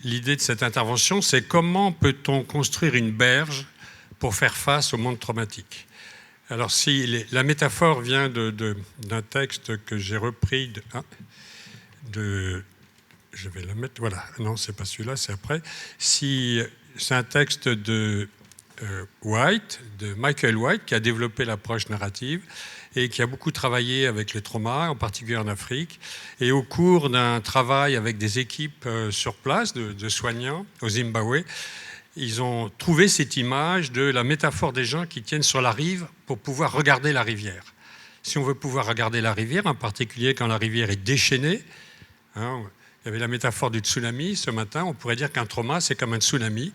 l'idée de cette intervention, c'est comment peut-on construire une berge pour faire face au monde traumatique. Alors, si la métaphore vient d'un texte que j'ai repris je vais la mettre, voilà, non, c'est pas celui-là, c'est après. C'est un texte de Michael White, qui a développé l'approche narrative et qui a beaucoup travaillé avec les traumas, en particulier en Afrique. Et au cours d'un travail avec des équipes sur place, de soignants au Zimbabwe, ils ont trouvé cette image de la métaphore des gens qui tiennent sur la rive pour pouvoir regarder la rivière. Si on veut pouvoir regarder la rivière, en particulier quand la rivière est déchaînée, hein, il y avait la métaphore du tsunami ce matin, on pourrait dire qu'un trauma, c'est comme un tsunami.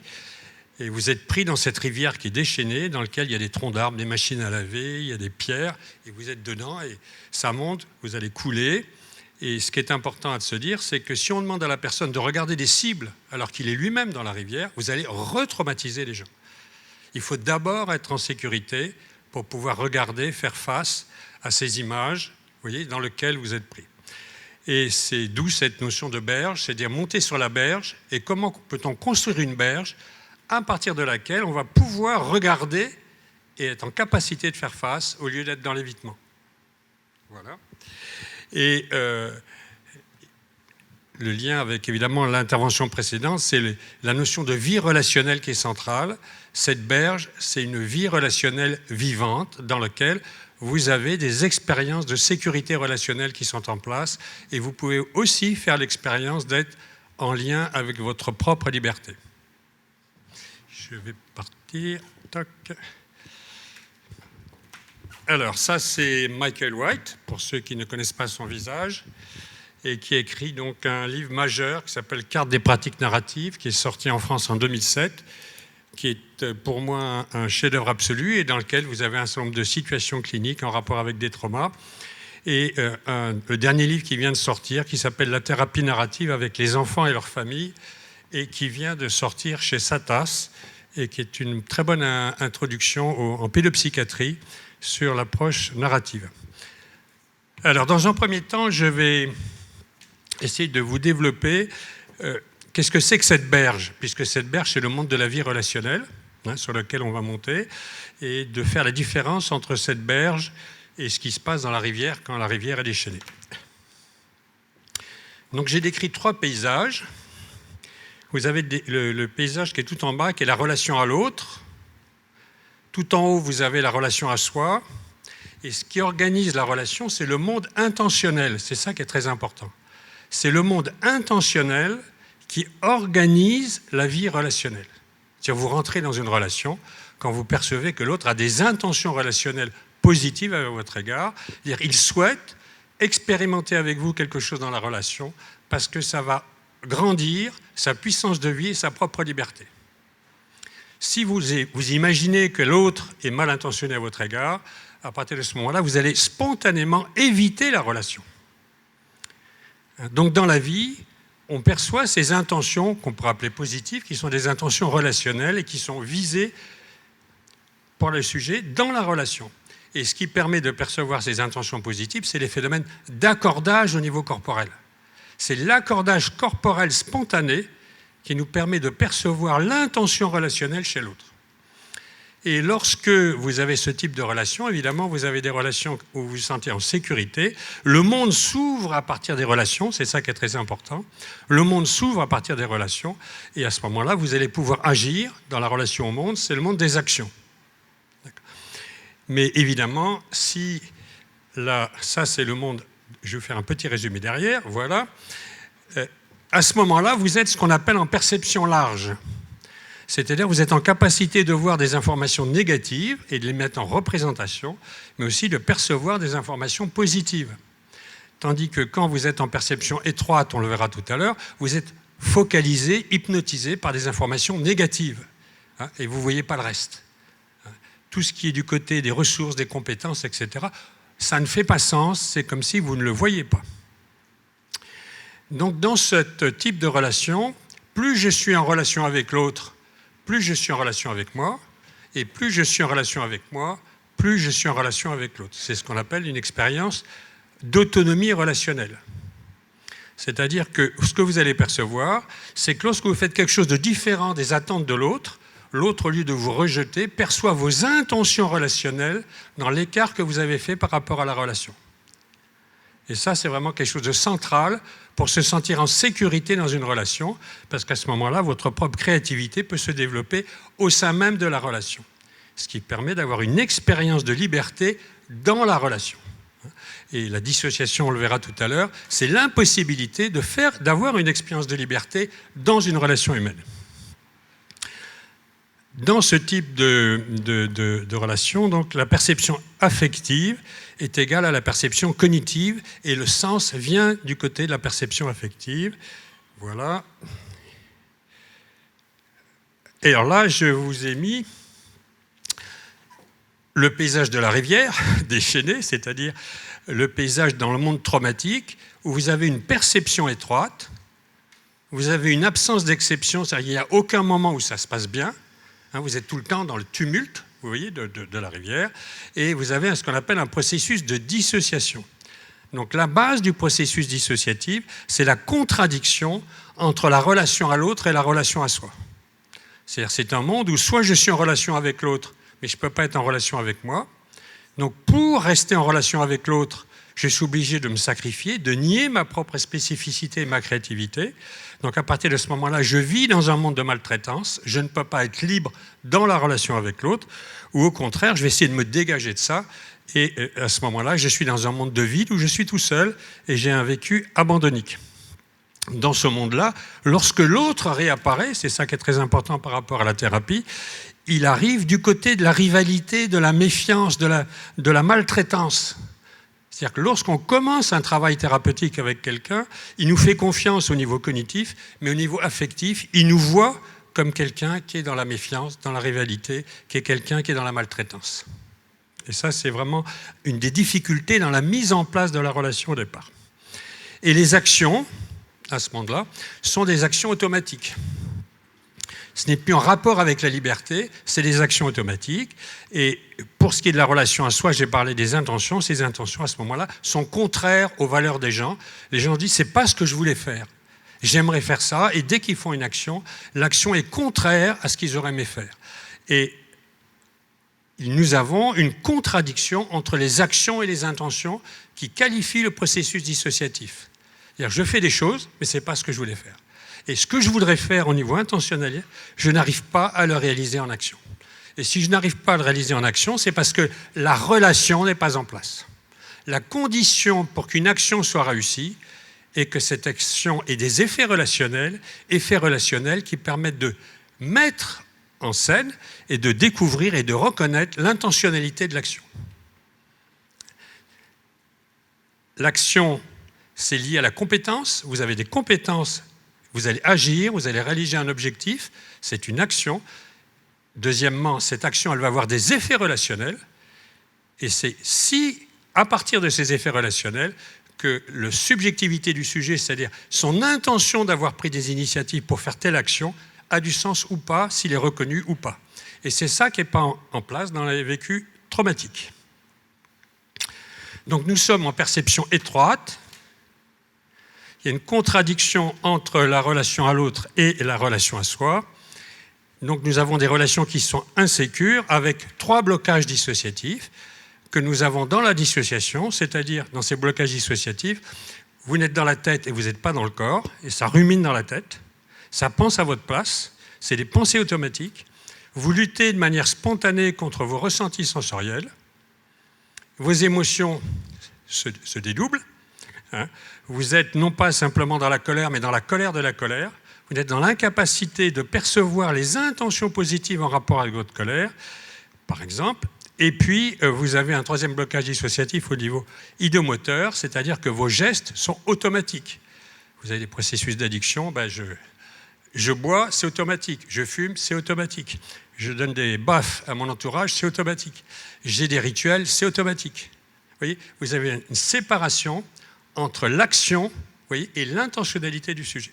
Et vous êtes pris dans cette rivière qui est déchaînée, dans laquelle il y a des troncs d'arbres, des machines à laver, il y a des pierres, et vous êtes dedans, et ça monte, vous allez couler. Et ce qui est important à se dire, c'est que si on demande à la personne de regarder des cibles, alors qu'il est lui-même dans la rivière, vous allez retraumatiser les gens. Il faut d'abord être en sécurité pour pouvoir regarder, faire face à ces images, vous voyez, dans lesquelles vous êtes pris. Et c'est d'où cette notion de berge, c'est-à-dire monter sur la berge, et comment peut-on construire une berge à partir de laquelle on va pouvoir regarder et être en capacité de faire face au lieu d'être dans l'évitement. Voilà. Et le lien avec évidemment l'intervention précédente, c'est la notion de vie relationnelle qui est centrale. Cette berge, c'est une vie relationnelle vivante dans laquelle vous avez des expériences de sécurité relationnelle qui sont en place et vous pouvez aussi faire l'expérience d'être en lien avec votre propre liberté. Je vais partir. Toc. Alors, ça, c'est Michael White, pour ceux qui ne connaissent pas son visage, et qui a écrit donc un livre majeur qui s'appelle « Carte des pratiques narratives », qui est sorti en France en 2007, qui est pour moi un chef-d'œuvre absolu et dans lequel vous avez un certain nombre de situations cliniques en rapport avec des traumas. Et le dernier livre qui vient de sortir, qui s'appelle « La thérapie narrative avec les enfants et leurs familles », et qui vient de sortir chez Satas, et qui est une très bonne introduction en pédopsychiatrie sur l'approche narrative. Alors, dans un premier temps, je vais essayer de vous développer qu'est-ce que c'est que cette berge, puisque cette berge, c'est le monde de la vie relationnelle, hein, sur lequel on va monter, et de faire la différence entre cette berge et ce qui se passe dans la rivière quand la rivière est déchaînée. Donc, j'ai décrit 3 paysages. Vous avez le paysage qui est tout en bas, qui est la relation à l'autre. Tout en haut, vous avez la relation à soi. Et ce qui organise la relation, c'est le monde intentionnel. C'est ça qui est très important. C'est le monde intentionnel qui organise la vie relationnelle. C'est-à-dire vous rentrez dans une relation quand vous percevez que l'autre a des intentions relationnelles positives à votre égard. C'est-à-dire il souhaite expérimenter avec vous quelque chose dans la relation parce que ça va grandir sa puissance de vie et sa propre liberté. Si vous imaginez que l'autre est mal intentionné à votre égard, à partir de ce moment-là, vous allez spontanément éviter la relation. Donc dans la vie, on perçoit ces intentions qu'on pourrait appeler positives, qui sont des intentions relationnelles et qui sont visées pour le sujet dans la relation. Et ce qui permet de percevoir ces intentions positives, c'est les phénomènes d'accordage au niveau corporel. C'est l'accordage corporel spontané qui nous permet de percevoir l'intention relationnelle chez l'autre. Et lorsque vous avez ce type de relation, évidemment, vous avez des relations où vous vous sentez en sécurité. Le monde s'ouvre à partir des relations, c'est ça qui est très important. Le monde s'ouvre à partir des relations, et à ce moment-là, vous allez pouvoir agir dans la relation au monde, c'est le monde des actions. Mais évidemment, si là, ça c'est le monde, je vais faire un petit résumé derrière, voilà. À ce moment-là, vous êtes ce qu'on appelle en perception large. C'est-à-dire vous êtes en capacité de voir des informations négatives et de les mettre en représentation, mais aussi de percevoir des informations positives. Tandis que quand vous êtes en perception étroite, on le verra tout à l'heure, vous êtes focalisé, hypnotisé par des informations négatives, hein, et vous ne voyez pas le reste. Tout ce qui est du côté des ressources, des compétences, etc., ça ne fait pas sens, c'est comme si vous ne le voyez pas. Donc dans ce type de relation, plus je suis en relation avec l'autre, plus je suis en relation avec moi, et plus je suis en relation avec moi, plus je suis en relation avec l'autre. C'est ce qu'on appelle une expérience d'autonomie relationnelle. C'est-à-dire que ce que vous allez percevoir, c'est que lorsque vous faites quelque chose de différent des attentes de l'autre, l'autre, au lieu de vous rejeter, perçoit vos intentions relationnelles dans l'écart que vous avez fait par rapport à la relation. Et ça, c'est vraiment quelque chose de central pour se sentir en sécurité dans une relation, parce qu'à ce moment-là, votre propre créativité peut se développer au sein même de la relation, ce qui permet d'avoir une expérience de liberté dans la relation. Et la dissociation, on le verra tout à l'heure, c'est l'impossibilité d'avoir une expérience de liberté dans une relation humaine. Dans ce type de relation, donc, la perception affective est égale à la perception cognitive et le sens vient du côté de la perception affective. Voilà. Et alors là, je vous ai mis le paysage de la rivière déchaînée, c'est-à-dire le paysage dans le monde traumatique où vous avez une perception étroite, vous avez une absence d'exception, c'est-à-dire qu'il n'y a aucun moment où ça se passe bien. Vous êtes tout le temps dans le tumulte, vous voyez, de la rivière, et vous avez ce qu'on appelle un processus de dissociation. Donc la base du processus dissociatif, c'est la contradiction entre la relation à l'autre et la relation à soi. C'est-à-dire c'est un monde où soit je suis en relation avec l'autre, mais je ne peux pas être en relation avec moi. Donc pour rester en relation avec l'autre, je suis obligé de me sacrifier, de nier ma propre spécificité et ma créativité. Donc à partir de ce moment-là, je vis dans un monde de maltraitance, je ne peux pas être libre dans la relation avec l'autre, ou au contraire, je vais essayer de me dégager de ça, et à ce moment-là, je suis dans un monde de vide où je suis tout seul, et j'ai un vécu abandonnique. Dans ce monde-là, lorsque l'autre réapparaît, c'est ça qui est très important par rapport à la thérapie, il arrive du côté de la rivalité, de la méfiance, de la maltraitance. C'est-à-dire que lorsqu'on commence un travail thérapeutique avec quelqu'un, il nous fait confiance au niveau cognitif, mais au niveau affectif, il nous voit comme quelqu'un qui est dans la méfiance, dans la rivalité, qui est quelqu'un qui est dans la maltraitance. Et ça, c'est vraiment une des difficultés dans la mise en place de la relation au départ. Et les actions, à ce moment-là, sont des actions automatiques. Ce n'est plus en rapport avec la liberté, c'est des actions automatiques. Et pour ce qui est de la relation à soi, j'ai parlé des intentions. Ces intentions, à ce moment-là, sont contraires aux valeurs des gens. Les gens disent, c'est pas ce que je voulais faire. J'aimerais faire ça. Et dès qu'ils font une action, l'action est contraire à ce qu'ils auraient aimé faire. Et nous avons une contradiction entre les actions et les intentions qui qualifie le processus dissociatif. C'est-à-dire, je fais des choses, mais ce n'est pas ce que je voulais faire. Et ce que je voudrais faire au niveau intentionnel, je n'arrive pas à le réaliser en action. Et si je n'arrive pas à le réaliser en action, c'est parce que la relation n'est pas en place. La condition pour qu'une action soit réussie est que cette action ait des effets relationnels qui permettent de mettre en scène et de découvrir et de reconnaître l'intentionnalité de l'action. L'action, c'est lié à la compétence. Vous avez des compétences. Vous allez agir, vous allez réaliser un objectif, c'est une action. Deuxièmement, cette action, elle va avoir des effets relationnels. Et c'est si, à partir de ces effets relationnels, que la subjectivité du sujet, c'est-à-dire son intention d'avoir pris des initiatives pour faire telle action, a du sens ou pas, s'il est reconnu ou pas. Et c'est ça qui n'est pas en place dans les vécus traumatiques. Donc nous sommes en perception étroite. Il y a une contradiction entre la relation à l'autre et la relation à soi. Donc nous avons des relations qui sont insécures avec 3 blocages dissociatifs que nous avons dans la dissociation, c'est-à-dire dans ces blocages dissociatifs, vous n'êtes dans la tête et vous n'êtes pas dans le corps, et ça rumine dans la tête, ça pense à votre place, c'est des pensées automatiques, vous luttez de manière spontanée contre vos ressentis sensoriels, vos émotions se dédoublent, vous êtes non pas simplement dans la colère, mais dans la colère de la colère. Vous êtes dans l'incapacité de percevoir les intentions positives en rapport avec votre colère, par exemple. Et puis, vous avez un 3e blocage dissociatif au niveau idéomoteur, c'est-à-dire que vos gestes sont automatiques. Vous avez des processus d'addiction, je bois, c'est automatique. Je fume, c'est automatique. Je donne des baffes à mon entourage, c'est automatique. J'ai des rituels, c'est automatique. Vous voyez, vous avez une séparation entre l'action, et l'intentionnalité du sujet.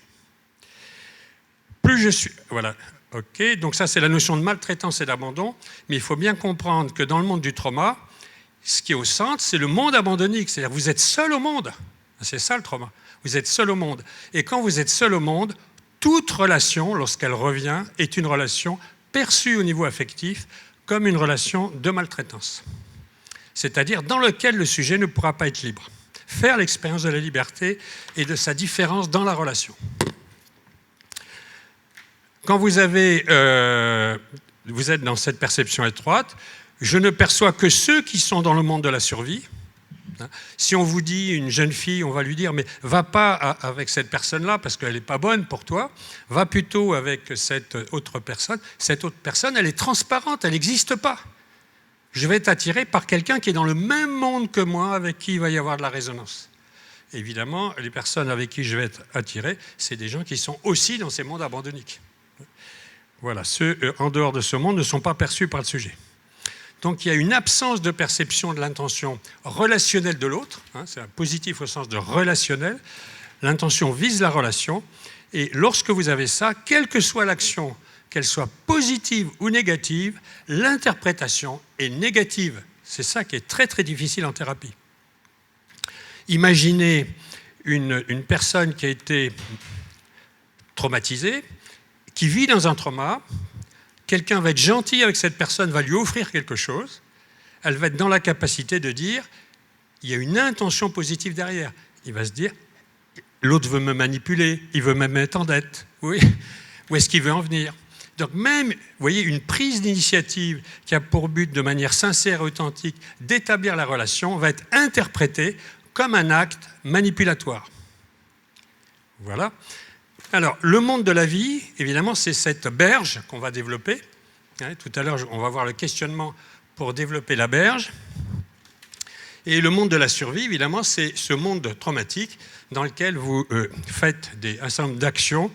Plus je suis... Voilà, ok. Donc ça, c'est la notion de maltraitance et d'abandon. Mais il faut bien comprendre que dans le monde du trauma, ce qui est au centre, c'est le monde abandonnique. C'est-à-dire que vous êtes seul au monde. C'est ça le trauma. Vous êtes seul au monde. Et quand vous êtes seul au monde, toute relation, lorsqu'elle revient, est une relation perçue au niveau affectif comme une relation de maltraitance. C'est-à-dire dans laquelle le sujet ne pourra pas être libre. Faire l'expérience de la liberté et de sa différence dans la relation. Quand vous êtes dans cette perception étroite, je ne perçois que ceux qui sont dans le monde de la survie. Si on vous dit une jeune fille, on va lui dire « mais va pas avec cette personne-là parce qu'elle n'est pas bonne pour toi, va plutôt avec cette autre personne. Cette autre personne, elle est transparente, elle n'existe pas. Je vais être attiré par quelqu'un qui est dans le même monde que moi, avec qui il va y avoir de la résonance. » Évidemment, les personnes avec qui je vais être attiré, c'est des gens qui sont aussi dans ces mondes abandonniques. Voilà, ceux en dehors de ce monde ne sont pas perçus par le sujet. Donc il y a une absence de perception de l'intention relationnelle de l'autre, c'est un positif au sens de relationnel, l'intention vise la relation, et lorsque vous avez ça, quelle que soit l'action, qu'elle soit positive ou négative, l'interprétation est négative. C'est ça qui est très très difficile en thérapie. Imaginez une personne qui a été traumatisée, qui vit dans un trauma. Quelqu'un va être gentil avec cette personne, va lui offrir quelque chose. Elle va être dans la capacité de dire, il y a une intention positive derrière. Il va se dire, l'autre veut me manipuler, il veut me mettre en dette. Oui. Où est-ce qu'il veut en venir? Donc même, vous voyez, une prise d'initiative qui a pour but, de manière sincère et authentique, d'établir la relation, va être interprétée comme un acte manipulatoire. Voilà. Alors, le monde de la vie, évidemment, c'est cette berge qu'on va développer. Tout à l'heure, on va voir le questionnement pour développer la berge. Et le monde de la survie, évidemment, c'est ce monde traumatique dans lequel vous faites un certain nombre d'actions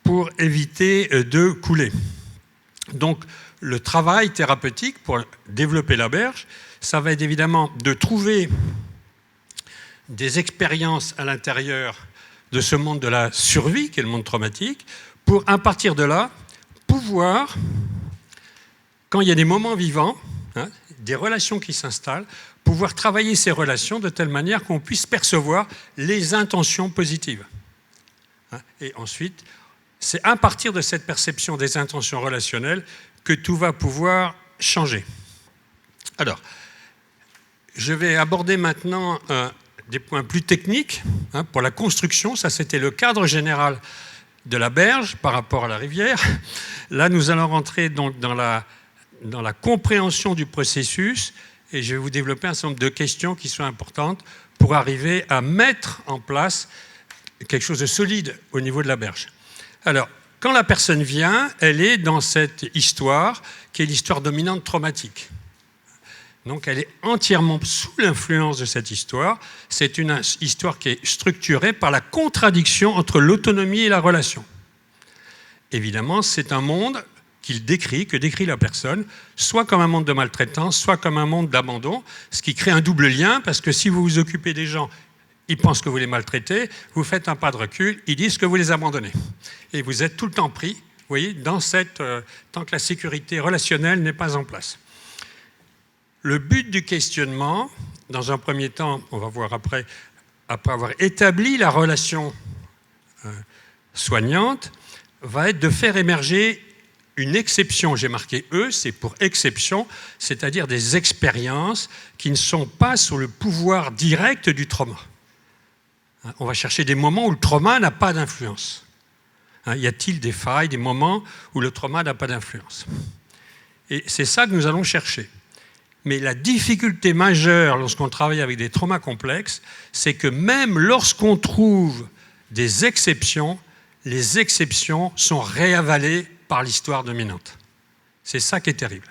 pour éviter de couler. Donc, le travail thérapeutique pour développer la berge, ça va être évidemment de trouver des expériences à l'intérieur de ce monde de la survie, qui est le monde traumatique, pour, à partir de là, pouvoir, quand il y a des moments vivants, des relations qui s'installent, pouvoir travailler ces relations de telle manière qu'on puisse percevoir les intentions positives. Et ensuite, c'est à partir de cette perception des intentions relationnelles que tout va pouvoir changer. Alors, je vais aborder maintenant des points plus techniques pour la construction. Ça, c'était le cadre général de la berge par rapport à la rivière. Là, nous allons rentrer donc dans la compréhension du processus et je vais vous développer un certain nombre de questions qui sont importantes pour arriver à mettre en place quelque chose de solide au niveau de la berge. Alors, quand la personne vient, elle est dans cette histoire qui est l'histoire dominante traumatique. Donc elle est entièrement sous l'influence de cette histoire. C'est une histoire qui est structurée par la contradiction entre l'autonomie et la relation. Évidemment, c'est un monde que décrit la personne, soit comme un monde de maltraitance, soit comme un monde d'abandon, ce qui crée un double lien, parce que si vous vous occupez des gens, ils pensent que vous les maltraitez, vous faites un pas de recul, ils disent que vous les abandonnez. Et vous êtes tout le temps pris, vous voyez, dans tant que la sécurité relationnelle n'est pas en place. Le but du questionnement, dans un premier temps, on va voir après avoir établi la relation soignante, va être de faire émerger une exception. J'ai marqué « E », c'est pour exception, c'est-à-dire des expériences qui ne sont pas sous le pouvoir direct du trauma. On va chercher des moments où le trauma n'a pas d'influence. Y a-t-il des failles, des moments où le trauma n'a pas d'influence? Et c'est ça que nous allons chercher. Mais la difficulté majeure lorsqu'on travaille avec des traumas complexes, c'est que même lorsqu'on trouve des exceptions, les exceptions sont réavalées par l'histoire dominante. C'est ça qui est terrible.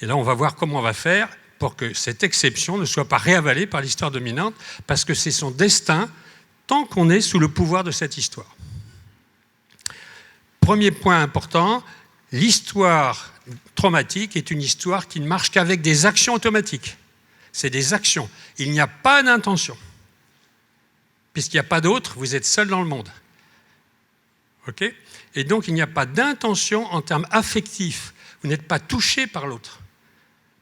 Et là, on va voir comment on va faire pour que cette exception ne soit pas réavalée par l'histoire dominante, parce que c'est son destin tant qu'on est sous le pouvoir de cette histoire. Premier point important, l'histoire traumatique est une histoire qui ne marche qu'avec des actions automatiques. C'est des actions. Il n'y a pas d'intention. Puisqu'il n'y a pas d'autre, vous êtes seul dans le monde. OK ? Et donc, il n'y a pas d'intention en termes affectifs. Vous n'êtes pas touché par l'autre.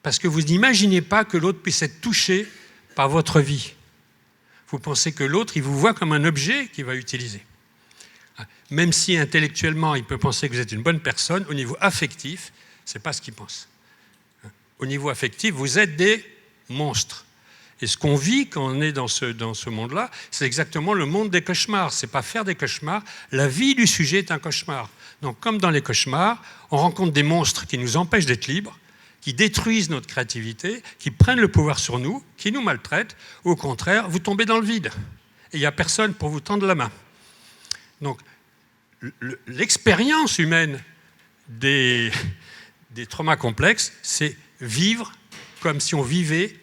Parce que vous n'imaginez pas que l'autre puisse être touché par votre vie. Vous pensez que l'autre, il vous voit comme un objet qu'il va utiliser. Même si intellectuellement, il peut penser que vous êtes une bonne personne, au niveau affectif, ce n'est pas ce qu'il pense. Au niveau affectif, vous êtes des monstres. Et ce qu'on vit quand on est dans ce monde-là, c'est exactement le monde des cauchemars. Ce n'est pas faire des cauchemars. La vie du sujet est un cauchemar. Donc, comme dans les cauchemars, on rencontre des monstres qui nous empêchent d'être libres, qui détruisent notre créativité, qui prennent le pouvoir sur nous, qui nous maltraitent. Au contraire, vous tombez dans le vide. Et il n'y a personne pour vous tendre la main. Donc, l'expérience humaine des traumas complexes, c'est vivre comme si on vivait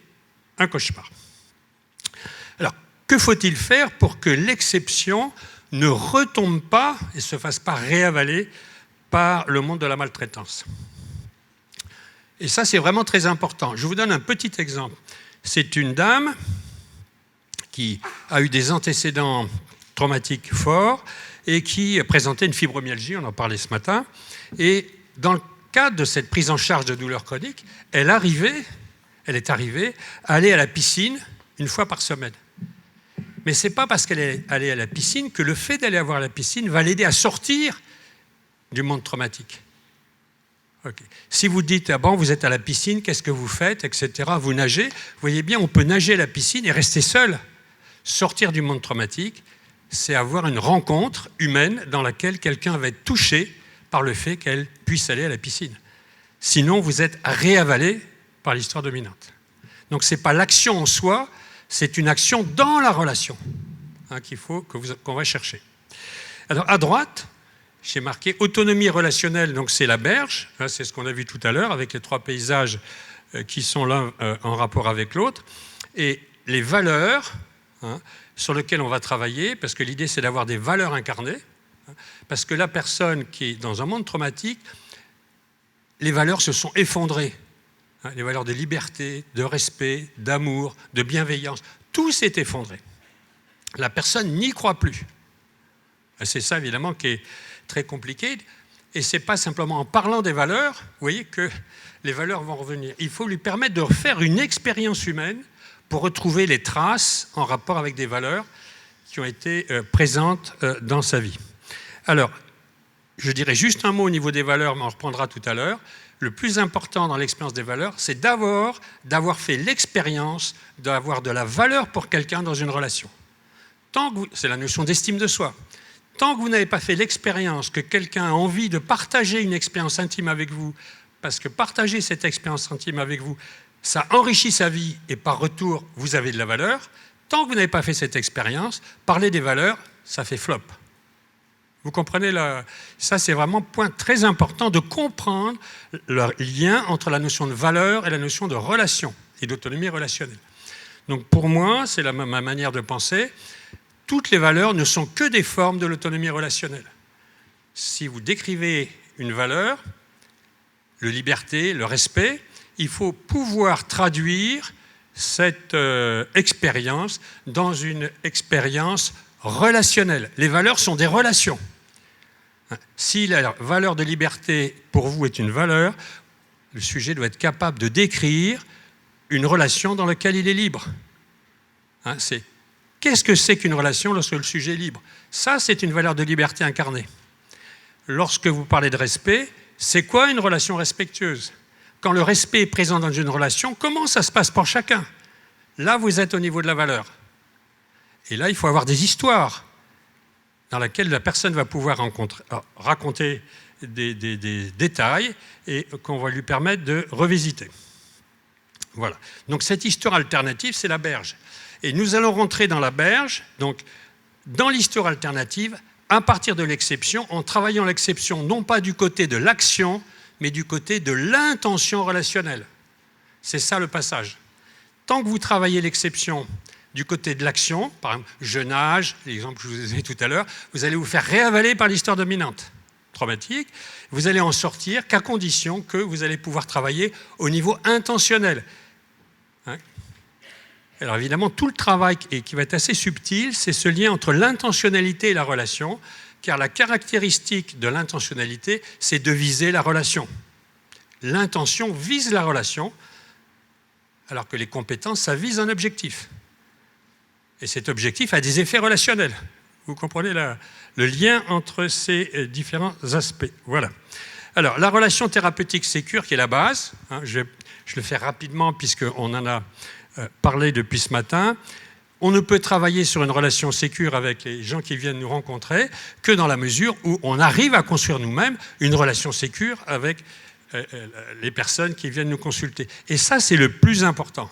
un cauchemar. Alors, que faut-il faire pour que l'exception ne retombe pas et ne se fasse pas réavaler par le monde de la maltraitance? Et ça, c'est vraiment très important. Je vous donne un petit exemple. C'est une dame qui a eu des antécédents traumatiques forts et qui présentait une fibromyalgie, on en parlait ce matin. Et dans le cadre de cette prise en charge de douleurs chroniques, elle est arrivée à aller à la piscine une fois par semaine. Mais ce n'est pas parce qu'elle est allée à la piscine que le fait d'aller voir la piscine va l'aider à sortir du monde traumatique. Okay. Si vous dites, ah bon, vous êtes à la piscine, qu'est-ce que vous faites, etc., vous nagez, vous voyez bien, on peut nager à la piscine et rester seul. Sortir du monde traumatique, c'est avoir une rencontre humaine dans laquelle quelqu'un va être touché par le fait qu'elle puisse aller à la piscine. Sinon, vous êtes réavalé par l'histoire dominante. Donc, ce n'est pas l'action en soi, c'est une action dans la relation qu'on va chercher. Alors, à droite, j'ai marqué autonomie relationnelle, donc c'est la berge, c'est ce qu'on a vu tout à l'heure avec les trois paysages qui sont l'un en rapport avec l'autre, et les valeurs sur lesquelles on va travailler, parce que l'idée c'est d'avoir des valeurs incarnées, parce que la personne qui est dans un monde traumatique, les valeurs se sont effondrées, les valeurs de liberté, de respect, d'amour, de bienveillance, tout s'est effondré. La personne n'y croit plus. C'est ça évidemment qui est très compliqué, et ce n'est pas simplement en parlant des valeurs, vous voyez, que les valeurs vont revenir. Il faut lui permettre de faire une expérience humaine pour retrouver les traces en rapport avec des valeurs qui ont été présentes dans sa vie. Alors, je dirais juste un mot au niveau des valeurs, mais on reprendra tout à l'heure. Le plus important dans l'expérience des valeurs, c'est d'avoir fait l'expérience d'avoir de la valeur pour quelqu'un dans une relation. C'est la notion d'estime de soi. Tant que vous n'avez pas fait l'expérience que quelqu'un a envie de partager une expérience intime avec vous, parce que partager cette expérience intime avec vous, ça enrichit sa vie et par retour, vous avez de la valeur, tant que vous n'avez pas fait cette expérience, parler des valeurs, ça fait flop. Vous comprenez ça, c'est vraiment un point très important de comprendre le lien entre la notion de valeur et la notion de relation et d'autonomie relationnelle. Donc pour moi, c'est ma manière de penser. Toutes les valeurs ne sont que des formes de l'autonomie relationnelle. Si vous décrivez une valeur, la liberté, le respect, il faut pouvoir traduire cette expérience dans une expérience relationnelle. Les valeurs sont des relations. Si la valeur de liberté pour vous est une valeur, le sujet doit être capable de décrire une relation dans laquelle il est libre. Qu'est-ce que c'est qu'une relation lorsque le sujet est libre? Ça, c'est une valeur de liberté incarnée. Lorsque vous parlez de respect, c'est quoi une relation respectueuse? Quand le respect est présent dans une relation, comment ça se passe pour chacun? Là, vous êtes au niveau de la valeur. Et là, il faut avoir des histoires dans lesquelles la personne va pouvoir raconter des détails et qu'on va lui permettre de revisiter. Voilà. Donc cette histoire alternative, c'est la berge. Et nous allons rentrer dans la berge, donc dans l'histoire alternative, à partir de l'exception, en travaillant l'exception non pas du côté de l'action, mais du côté de l'intention relationnelle. C'est ça le passage. Tant que vous travaillez l'exception du côté de l'action, par exemple, je nage, l'exemple que je vous ai donné tout à l'heure, vous allez vous faire réavaler par l'histoire dominante traumatique, vous allez en sortir qu'à condition que vous allez pouvoir travailler au niveau intentionnel. Alors évidemment, tout le travail qui va être assez subtil, c'est ce lien entre l'intentionnalité et la relation, car la caractéristique de l'intentionnalité, c'est de viser la relation. L'intention vise la relation, alors que les compétences, ça vise un objectif. Et cet objectif a des effets relationnels. Vous comprenez le lien entre ces différents aspects. Voilà. Alors, la relation thérapeutique sécure, qui est la base, hein, je le fais rapidement puisqu'on en a parlé depuis ce matin. On ne peut travailler sur une relation sécure avec les gens qui viennent nous rencontrer que dans la mesure où on arrive à construire nous-mêmes une relation sécure avec les personnes qui viennent nous consulter. Et ça, c'est le plus important.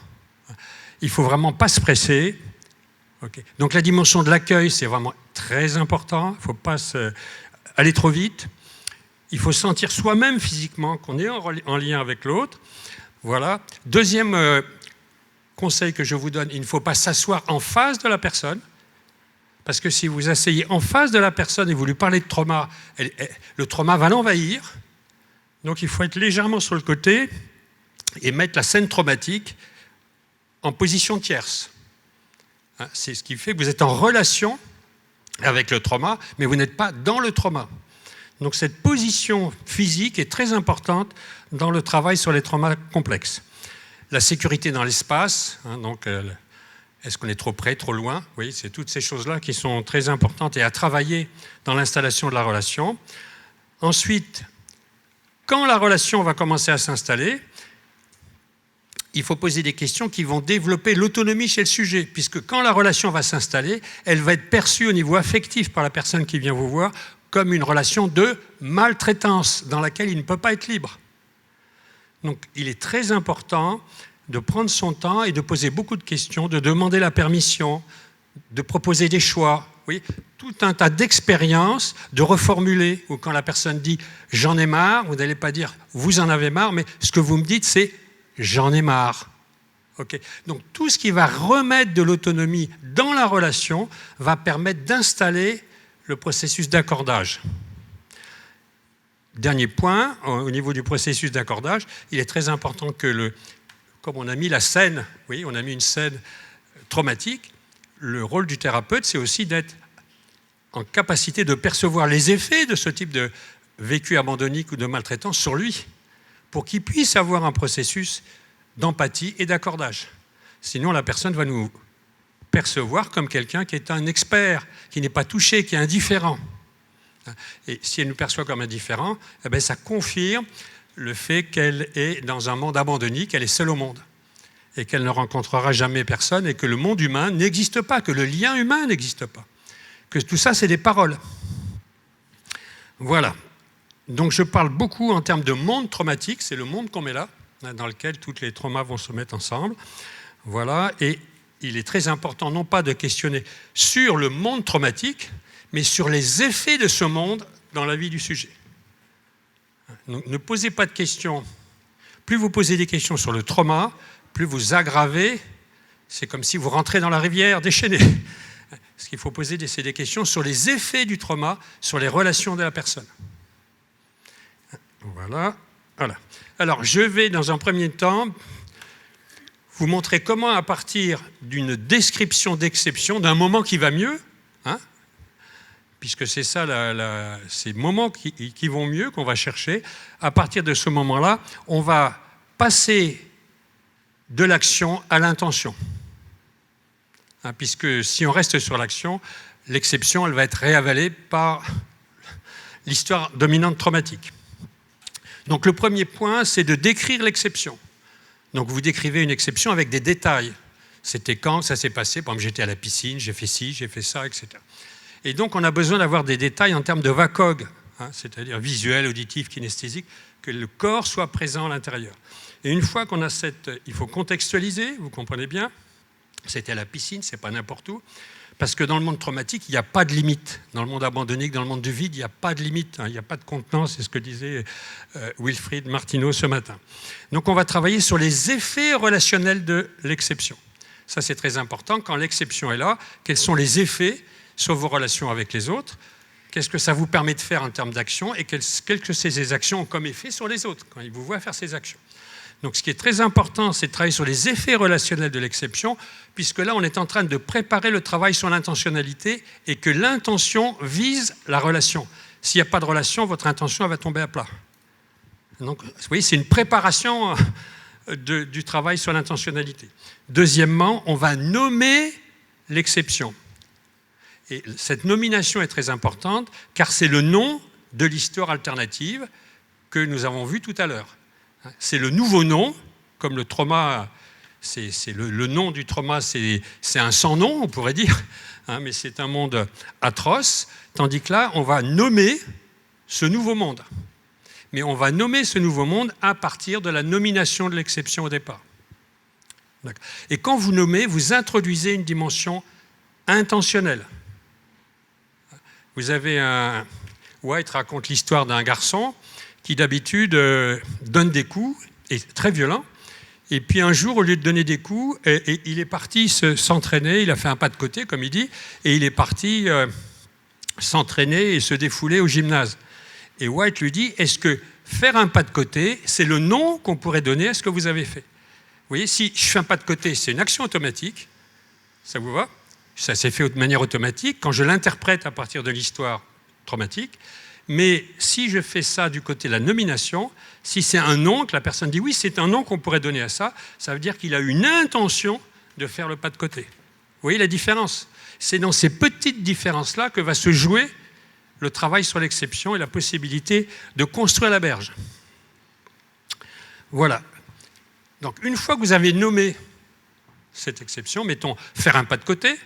Il ne faut vraiment pas se presser. Okay. Donc la dimension de l'accueil, c'est vraiment très important. Il ne faut pas aller trop vite. Il faut sentir soi-même physiquement qu'on est en lien avec l'autre. Voilà. Deuxième conseil que je vous donne, il ne faut pas s'asseoir en face de la personne, parce que si vous asseyez en face de la personne et vous lui parlez de trauma, le trauma va l'envahir. Donc il faut être légèrement sur le côté et mettre la scène traumatique en position tierce. C'est ce qui fait que vous êtes en relation avec le trauma, mais vous n'êtes pas dans le trauma. Donc cette position physique est très importante dans le travail sur les traumas complexes. La sécurité dans l'espace, hein, donc est-ce qu'on est trop près, trop loin? Oui, c'est toutes ces choses-là qui sont très importantes et à travailler dans l'installation de la relation. Ensuite, quand la relation va commencer à s'installer, il faut poser des questions qui vont développer l'autonomie chez le sujet, puisque quand la relation va s'installer, elle va être perçue au niveau affectif par la personne qui vient vous voir comme une relation de maltraitance dans laquelle il ne peut pas être libre. Donc il est très important de prendre son temps et de poser beaucoup de questions, de demander la permission, de proposer des choix. Oui, tout un tas d'expériences, de reformuler, ou quand la personne dit « j'en ai marre », vous n'allez pas dire « vous en avez marre », mais ce que vous me dites c'est « j'en ai marre ». Okay. Donc tout ce qui va remettre de l'autonomie dans la relation va permettre d'installer le processus d'accordage. Dernier point, au niveau du processus d'accordage, il est très important que, comme on a mis la scène, oui, on a mis une scène traumatique, le rôle du thérapeute, c'est aussi d'être en capacité de percevoir les effets de ce type de vécu abandonnique ou de maltraitance sur lui, pour qu'il puisse avoir un processus d'empathie et d'accordage. Sinon, la personne va nous percevoir comme quelqu'un qui est un expert, qui n'est pas touché, qui est indifférent. Et si elle nous perçoit comme indifférent, eh bien, ça confirme le fait qu'elle est dans un monde abandonné, qu'elle est seule au monde, et qu'elle ne rencontrera jamais personne, et que le monde humain n'existe pas, que le lien humain n'existe pas. Que tout ça, c'est des paroles. Voilà. Donc je parle beaucoup en termes de monde traumatique, c'est le monde qu'on met là, dans lequel tous les traumas vont se mettre ensemble. Voilà. Et il est très important, non pas de questionner sur le monde traumatique, mais sur les effets de ce monde dans la vie du sujet. Donc, ne posez pas de questions. Plus vous posez des questions sur le trauma, plus vous aggravez. C'est comme si vous rentrez dans la rivière déchaînée. Ce qu'il faut poser, c'est des questions sur les effets du trauma, sur les relations de la personne. Voilà. Alors, je vais, dans un premier temps, vous montrer comment, à partir d'une description d'exception, d'un moment qui va mieux, hein, puisque c'est ça, ces moments qui vont mieux qu'on va chercher, à partir de ce moment-là, on va passer de l'action à l'intention. Hein, puisque si on reste sur l'action, l'exception, elle va être réavalée par l'histoire dominante traumatique. Donc le premier point, c'est de décrire l'exception. Donc vous décrivez une exception avec des détails. C'était quand ça s'est passé, par exemple j'étais à la piscine, j'ai fait ci, j'ai fait ça, etc. Et donc, on a besoin d'avoir des détails en termes de VACOG, hein, c'est-à-dire visuel, auditif, kinesthésique, que le corps soit présent à l'intérieur. Et une fois qu'on a il faut contextualiser, vous comprenez bien, c'était à la piscine, c'est pas n'importe où, parce que dans le monde traumatique, il n'y a pas de limite. Dans le monde abandonné, dans le monde du vide, il n'y a pas de limite, hein, il n'y a pas de contenance, c'est ce que disait Wilfried Martineau ce matin. Donc, on va travailler sur les effets relationnels de l'exception. Ça, c'est très important. Quand l'exception est là, quels sont les effets sur vos relations avec les autres, qu'est-ce que ça vous permet de faire en termes d'action et quelles que ces actions ont comme effet sur les autres quand ils vous voient faire ces actions. Donc ce qui est très important, c'est de travailler sur les effets relationnels de l'exception, puisque là on est en train de préparer le travail sur l'intentionnalité et que l'intention vise la relation. S'il n'y a pas de relation, votre intention va tomber à plat. Donc vous voyez, c'est une préparation du travail sur l'intentionnalité. Deuxièmement, on va nommer l'exception. Et cette nomination est très importante car c'est le nom de l'histoire alternative que nous avons vu tout à l'heure. C'est le nouveau nom, comme le trauma, le nom du trauma, c'est un sans nom, on pourrait dire, mais c'est un monde atroce, tandis que là, on va nommer ce nouveau monde. Mais on va nommer ce nouveau monde à partir de la nomination de l'exception au départ. Et quand vous nommez, vous introduisez une dimension intentionnelle. Vous avez White raconte l'histoire d'un garçon qui d'habitude donne des coups, est très violent, et puis un jour, au lieu de donner des coups, il est parti s'entraîner, il a fait un pas de côté, comme il dit, et il est parti s'entraîner et se défouler au gymnase. Et White lui dit, est-ce que faire un pas de côté, c'est le nom qu'on pourrait donner à ce que vous avez fait? Vous voyez, si je fais un pas de côté, c'est une action automatique, ça vous va? Ça s'est fait de manière automatique, quand je l'interprète à partir de l'histoire traumatique. Mais si je fais ça du côté de la nomination, si c'est un nom, que la personne dit oui, c'est un nom qu'on pourrait donner à ça, ça veut dire qu'il a une intention de faire le pas de côté. Vous voyez la différence? C'est dans ces petites différences-là que va se jouer le travail sur l'exception et la possibilité de construire la berge. Voilà. Donc une fois que vous avez nommé cette exception, mettons faire un pas de côté,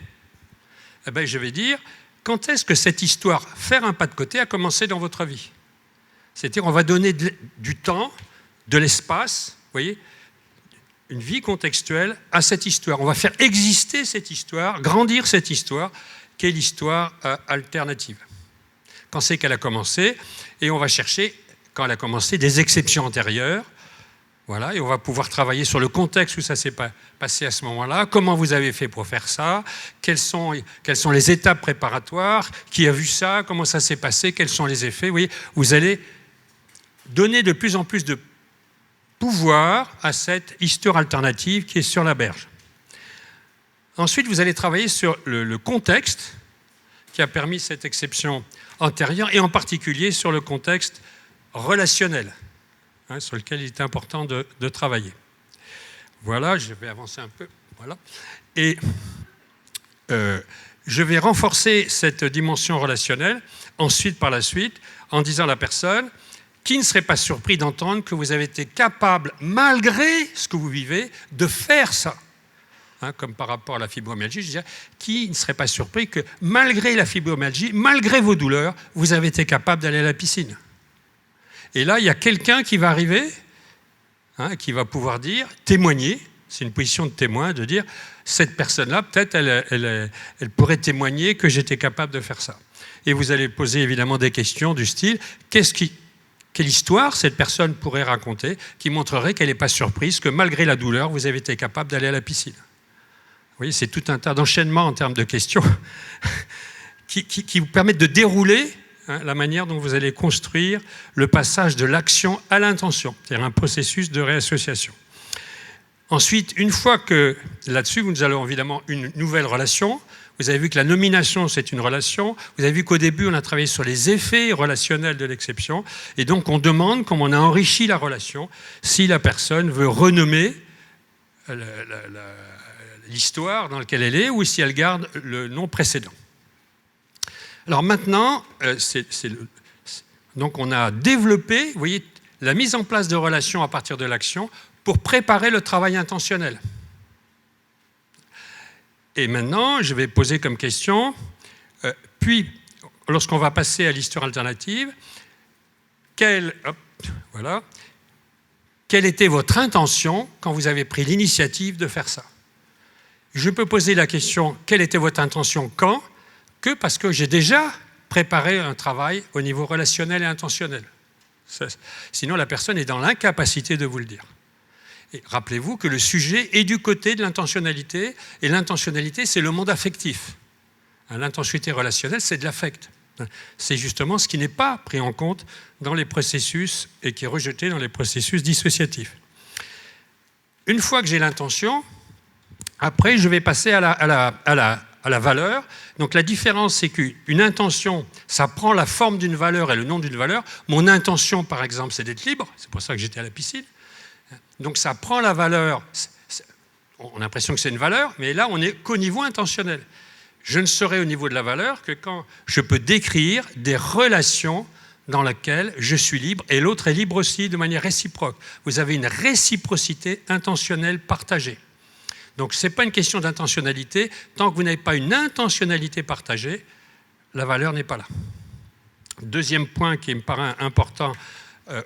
eh bien, je vais dire quand est-ce que cette histoire, faire un pas de côté, a commencé dans votre vie? C'est-à-dire, on va donner du temps, de l'espace, vous voyez, une vie contextuelle à cette histoire. On va faire exister cette histoire, grandir cette histoire, qui est l'histoire alternative. Quand c'est qu'elle a commencé, et on va chercher, quand elle a commencé, des exceptions antérieures. Voilà, et on va pouvoir travailler sur le contexte où ça s'est passé à ce moment-là, comment vous avez fait pour faire ça, quelles sont les étapes préparatoires, qui a vu ça, comment ça s'est passé, quels sont les effets. Vous voyez, vous allez donner de plus en plus de pouvoir à cette histoire alternative qui est sur la berge. Ensuite, vous allez travailler sur le contexte qui a permis cette exception antérieure, et en particulier sur le contexte relationnel. Sur lequel il est important de travailler. Voilà, je vais avancer un peu. Voilà. Et je vais renforcer cette dimension relationnelle, ensuite, par la suite, en disant à la personne qui ne serait pas surpris d'entendre que vous avez été capable, malgré ce que vous vivez, de faire ça. Comme par rapport à la fibromyalgie, je dirais, qui ne serait pas surpris que, malgré la fibromyalgie, malgré vos douleurs, vous avez été capable d'aller à la piscine. Et là, il y a quelqu'un qui va arriver, qui va pouvoir dire, témoigner, c'est une position de témoin, de dire, cette personne-là, peut-être, elle pourrait témoigner que j'étais capable de faire ça. Et vous allez poser évidemment des questions du style, quelle histoire cette personne pourrait raconter qui montrerait qu'elle n'est pas surprise, que malgré la douleur, vous avez été capable d'aller à la piscine. Vous voyez, c'est tout un tas d'enchaînements en termes de questions qui vous permettent de dérouler la manière dont vous allez construire le passage de l'action à l'intention, c'est-à-dire un processus de réassociation. Ensuite, une fois que là-dessus, nous allons évidemment une nouvelle relation. Vous avez vu que la nomination, c'est une relation. Vous avez vu qu'au début, on a travaillé sur les effets relationnels de l'exception. Et donc, on demande, comme on a enrichi la relation, si la personne veut renommer l'histoire dans laquelle elle est ou si elle garde le nom précédent. Alors maintenant, donc on a développé, vous voyez, la mise en place de relations à partir de l'action pour préparer le travail intentionnel. Et maintenant, je vais poser comme question, puis, lorsqu'on va passer à l'histoire alternative, quelle était votre intention quand vous avez pris l'initiative de faire ça? Je peux poser la question, quelle était votre intention quand? Que parce que j'ai déjà préparé un travail au niveau relationnel et intentionnel. Sinon, la personne est dans l'incapacité de vous le dire. Et rappelez-vous que le sujet est du côté de l'intentionnalité, et l'intentionnalité, c'est le monde affectif. L'intentionnalité relationnelle, c'est de l'affect. C'est justement ce qui n'est pas pris en compte dans les processus et qui est rejeté dans les processus dissociatifs. Une fois que j'ai l'intention, après, je vais passer à la valeur. Donc la différence, c'est qu'une intention, ça prend la forme d'une valeur et le nom d'une valeur. Mon intention, par exemple, c'est d'être libre. C'est pour ça que j'étais à la piscine. Donc ça prend la valeur. on a l'impression que c'est une valeur, mais là, on n'est qu'au niveau intentionnel. Je ne serai au niveau de la valeur que quand je peux décrire des relations dans lesquelles je suis libre et l'autre est libre aussi de manière réciproque. Vous avez une réciprocité intentionnelle partagée. Donc, ce n'est pas une question d'intentionnalité. Tant que vous n'avez pas une intentionnalité partagée, la valeur n'est pas là. Deuxième point qui me paraît important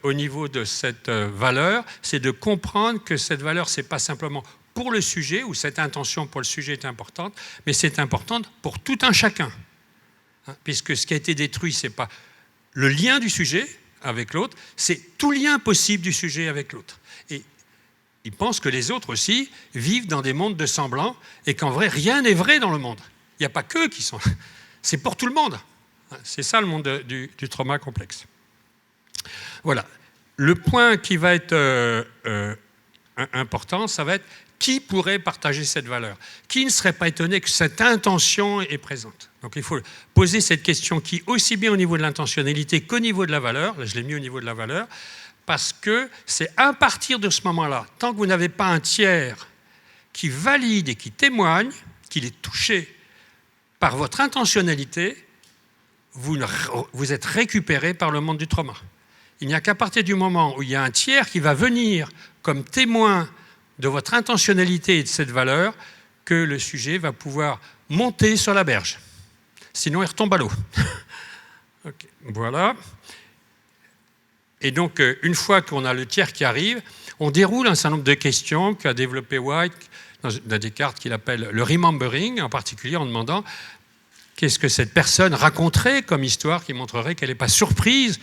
au niveau de cette valeur, c'est de comprendre que cette valeur, ce n'est pas simplement pour le sujet, ou cette intention pour le sujet est importante, mais c'est importante pour tout un chacun. Puisque ce qui a été détruit, ce n'est pas le lien du sujet avec l'autre, c'est tout lien possible du sujet avec l'autre. Et ils pensent que les autres aussi vivent dans des mondes de semblants et qu'en vrai, rien n'est vrai dans le monde. Il n'y a pas qu'eux qui sont... C'est pour tout le monde. C'est ça le monde du trauma complexe. Voilà. Le point qui va être important, ça va être qui pourrait partager cette valeur? Qui ne serait pas étonné que cette intention est présente? Donc il faut poser cette question qui, aussi bien au niveau de l'intentionnalité qu'au niveau de la valeur, là je l'ai mis au niveau de la valeur, parce que c'est à partir de ce moment-là, tant que vous n'avez pas un tiers qui valide et qui témoigne qu'il est touché par votre intentionnalité, vous êtes récupéré par le monde du trauma. Il n'y a qu'à partir du moment où il y a un tiers qui va venir comme témoin de votre intentionnalité et de cette valeur que le sujet va pouvoir monter sur la berge. Sinon, il retombe à l'eau. Okay, voilà. Et donc, une fois qu'on a le tiers qui arrive, on déroule un certain nombre de questions qu'a développé White dans des cartes qu'il appelle le remembering, en particulier en demandant qu'est-ce que cette personne raconterait comme histoire qui montrerait qu'elle n'est pas surprise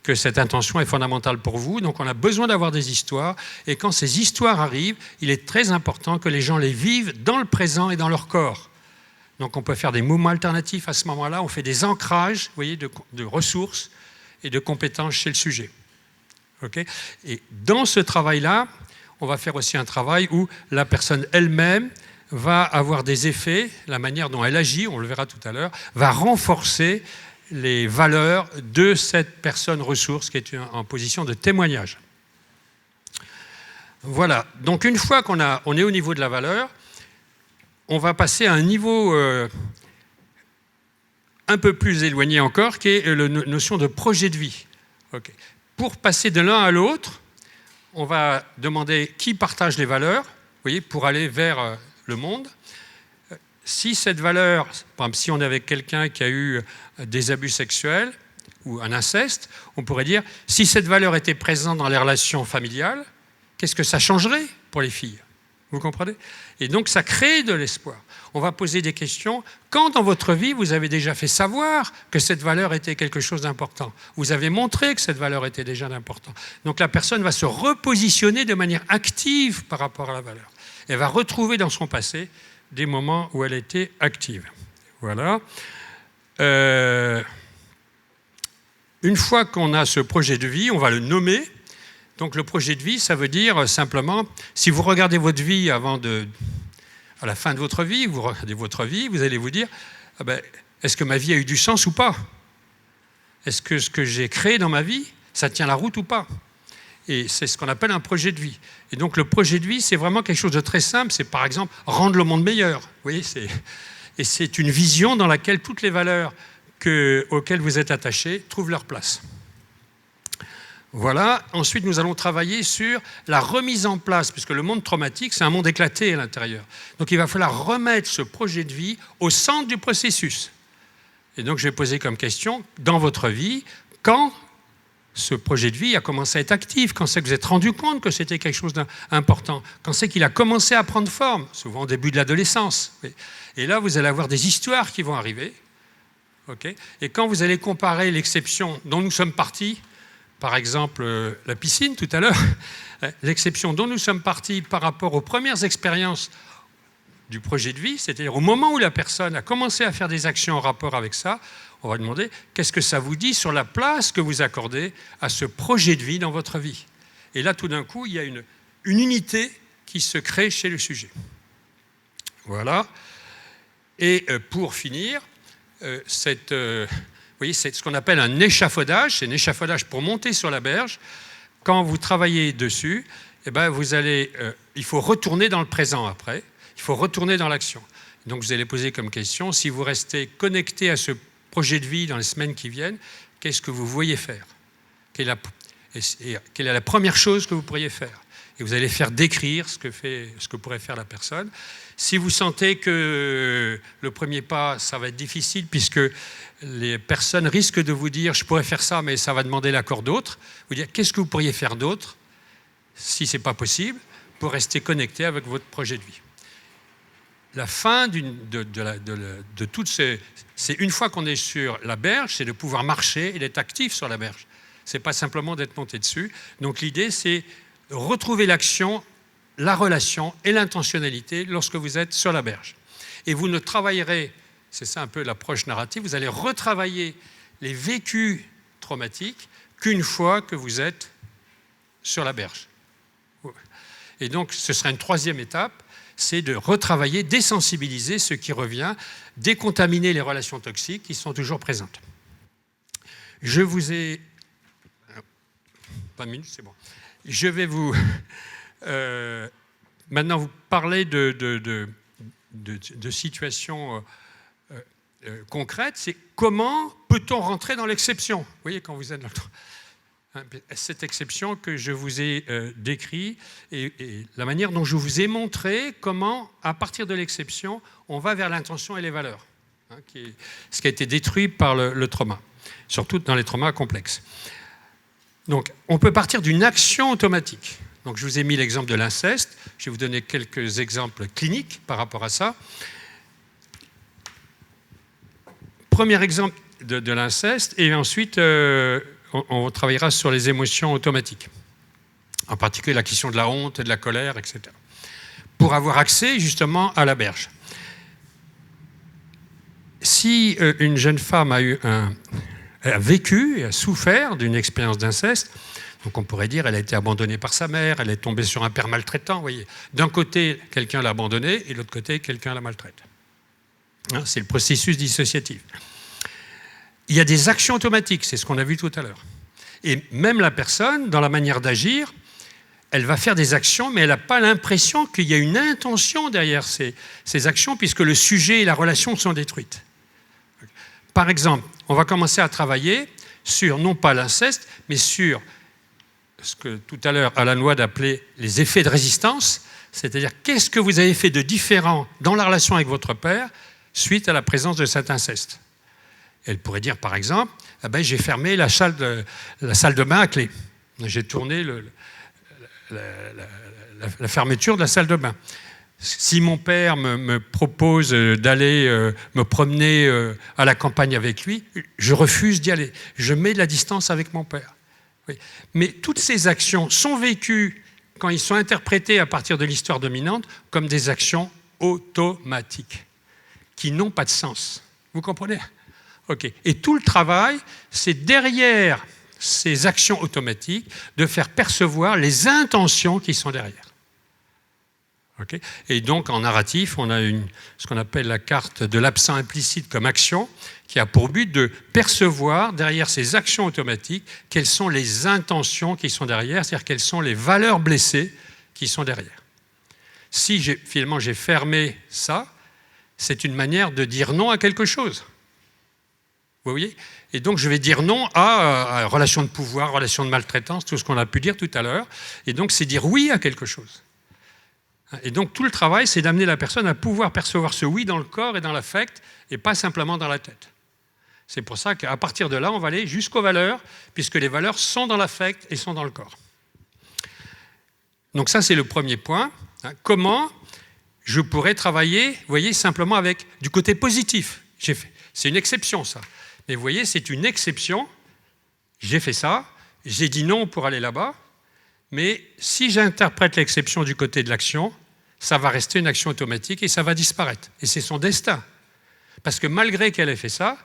que cette intention est fondamentale pour vous. Donc on a besoin d'avoir des histoires. Et quand ces histoires arrivent, il est très important que les gens les vivent dans le présent et dans leur corps. Donc on peut faire des mouvements alternatifs à ce moment-là. On fait des ancrages, vous voyez, de ressources et de compétences chez le sujet. Okay ? Et dans ce travail-là, on va faire aussi un travail où la personne elle-même va avoir des effets, la manière dont elle agit, on le verra tout à l'heure, va renforcer les valeurs de cette personne ressource qui est en position de témoignage. Voilà, donc une fois qu'on est au niveau de la valeur, on va passer à un niveau un peu plus éloigné encore, qui est la notion de projet de vie. Okay. Pour passer de l'un à l'autre, on va demander qui partage les valeurs, vous voyez, pour aller vers le monde. Si cette valeur, par exemple, si on est avec quelqu'un qui a eu des abus sexuels ou un inceste, on pourrait dire, si cette valeur était présente dans les relations familiales, qu'est-ce que ça changerait pour les filles? Vous comprenez? Et donc, ça crée de l'espoir. On va poser des questions. Quand dans votre vie, vous avez déjà fait savoir que cette valeur était quelque chose d'important? Vous avez montré que cette valeur était déjà d'important. Donc, la personne va se repositionner de manière active par rapport à la valeur. Elle va retrouver dans son passé des moments où elle était active. Voilà. Une fois qu'on a ce projet de vie, on va le nommer. Donc le projet de vie, ça veut dire simplement, si vous regardez votre vie à la fin de votre vie, vous regardez votre vie, vous allez vous dire, ah ben, est-ce que ma vie a eu du sens ou pas? Est-ce que ce que j'ai créé dans ma vie, ça tient la route ou pas? Et c'est ce qu'on appelle un projet de vie. Et donc le projet de vie, c'est vraiment quelque chose de très simple. C'est par exemple rendre le monde meilleur. Vous voyez, et c'est une vision dans laquelle toutes les valeurs auxquelles vous êtes attachés trouvent leur place. Voilà. Ensuite, nous allons travailler sur la remise en place, puisque le monde traumatique, c'est un monde éclaté à l'intérieur. Donc il va falloir remettre ce projet de vie au centre du processus. Et donc je vais poser comme question, dans votre vie, quand ce projet de vie a commencé à être actif, quand c'est que vous êtes rendu compte que c'était quelque chose d'important, quand c'est qu'il a commencé à prendre forme, souvent au début de l'adolescence. Et là, vous allez avoir des histoires qui vont arriver. Okay. Et quand vous allez comparer l'exception dont nous sommes partis, par exemple la piscine tout à l'heure, l'exception dont nous sommes partis par rapport aux premières expériences du projet de vie, c'est-à-dire au moment où la personne a commencé à faire des actions en rapport avec ça, on va demander qu'est-ce que ça vous dit sur la place que vous accordez à ce projet de vie dans votre vie. Et là, tout d'un coup, il y a une unité qui se crée chez le sujet. Voilà. Et pour finir, vous voyez, c'est ce qu'on appelle un échafaudage. C'est un échafaudage pour monter sur la berge. Quand vous travaillez dessus, eh ben, vous allez il faut retourner dans le présent après, il faut retourner dans l'action. Donc vous allez poser comme question, si vous restez connecté à ce projet de vie dans les semaines qui viennent, qu'est-ce que vous voyez faire ? Quelle est la première chose que vous pourriez faire ? Et vous allez faire décrire ce que pourrait faire la personne. Si vous sentez que le premier pas, ça va être difficile, puisque les personnes risquent de vous dire « je pourrais faire ça, mais ça va demander l'accord d'autres », vous dire « qu'est-ce que vous pourriez faire d'autre, si ce n'est pas possible, pour rester connecté avec votre projet de vie ». La fin de toutes ces... C'est une fois qu'on est sur la berge, c'est de pouvoir marcher et d'être actif sur la berge. Ce n'est pas simplement d'être monté dessus. Donc l'idée, c'est retrouver l'action, la relation et l'intentionnalité lorsque vous êtes sur la berge. Et vous ne travaillerez, c'est ça un peu l'approche narrative, vous allez retravailler les vécus traumatiques qu'une fois que vous êtes sur la berge. Et donc ce sera une troisième étape, c'est de retravailler, désensibiliser ce qui revient, décontaminer les relations toxiques qui sont toujours présentes. Je vous ai... Pas de minute, c'est bon. Je vais vous... maintenant vous parler de situations concrètes. C'est comment peut-on rentrer dans l'exception ? Vous voyez, quand vous êtes dans cette exception que je vous ai décrite et la manière dont je vous ai montré comment, à partir de l'exception, on va vers l'intention et les valeurs, ce qui a été détruit par le trauma, surtout dans les traumas complexes. Donc, on peut partir d'une action automatique. Donc, je vous ai mis l'exemple de l'inceste. Je vais vous donner quelques exemples cliniques par rapport à ça. Premier exemple de l'inceste, et ensuite, on travaillera sur les émotions automatiques, en particulier la question de la honte, de la colère, etc. Pour avoir accès, justement, à la berge. Si une jeune femme a vécu et a souffert d'une expérience d'inceste, donc on pourrait dire qu'elle a été abandonnée par sa mère, elle est tombée sur un père maltraitant, vous voyez. D'un côté, quelqu'un l'a abandonnée, et de l'autre côté, quelqu'un la maltraite. C'est le processus dissociatif. Il y a des actions automatiques, c'est ce qu'on a vu tout à l'heure. Et même la personne, dans la manière d'agir, elle va faire des actions, mais elle n'a pas l'impression qu'il y a une intention derrière ces actions, puisque le sujet et la relation sont détruites. Par exemple, on va commencer à travailler sur, non pas l'inceste, mais sur ce que tout à l'heure Alan Watt appelait les effets de résistance, c'est-à-dire qu'est-ce que vous avez fait de différent dans la relation avec votre père suite à la présence de cet inceste. Elle pourrait dire, par exemple, j'ai fermé la salle de bain à clé. J'ai tourné la fermeture de la salle de bain. Si mon père me propose d'aller me promener à la campagne avec lui, je refuse d'y aller. Je mets de la distance avec mon père. Oui. Mais toutes ces actions sont vécues, quand ils sont interprétés à partir de l'histoire dominante, comme des actions automatiques, qui n'ont pas de sens. Vous comprenez ? Ok. Et tout le travail, c'est derrière ces actions automatiques de faire percevoir les intentions qui sont derrière. Okay. Et donc en narratif, on a ce qu'on appelle la carte de l'absent implicite comme action, qui a pour but de percevoir derrière ces actions automatiques quelles sont les intentions qui sont derrière, c'est-à-dire quelles sont les valeurs blessées qui sont derrière. Si finalement j'ai fermé ça, c'est une manière de dire non à quelque chose. Vous voyez ? Et donc je vais dire non à relation de pouvoir, relation de maltraitance, tout ce qu'on a pu dire tout à l'heure. Et donc c'est dire oui à quelque chose. Et donc tout le travail, c'est d'amener la personne à pouvoir percevoir ce oui dans le corps et dans l'affect, et pas simplement dans la tête. C'est pour ça qu'à partir de là, on va aller jusqu'aux valeurs, puisque les valeurs sont dans l'affect et sont dans le corps. Donc ça, c'est le premier point. Comment je pourrais travailler, vous voyez, simplement avec du côté positif. C'est une exception, ça. Mais vous voyez, c'est une exception. J'ai fait ça, j'ai dit non pour aller là-bas, mais si j'interprète l'exception du côté de l'action, ça va rester une action automatique et ça va disparaître. Et c'est son destin. Parce que malgré qu'elle ait fait ça,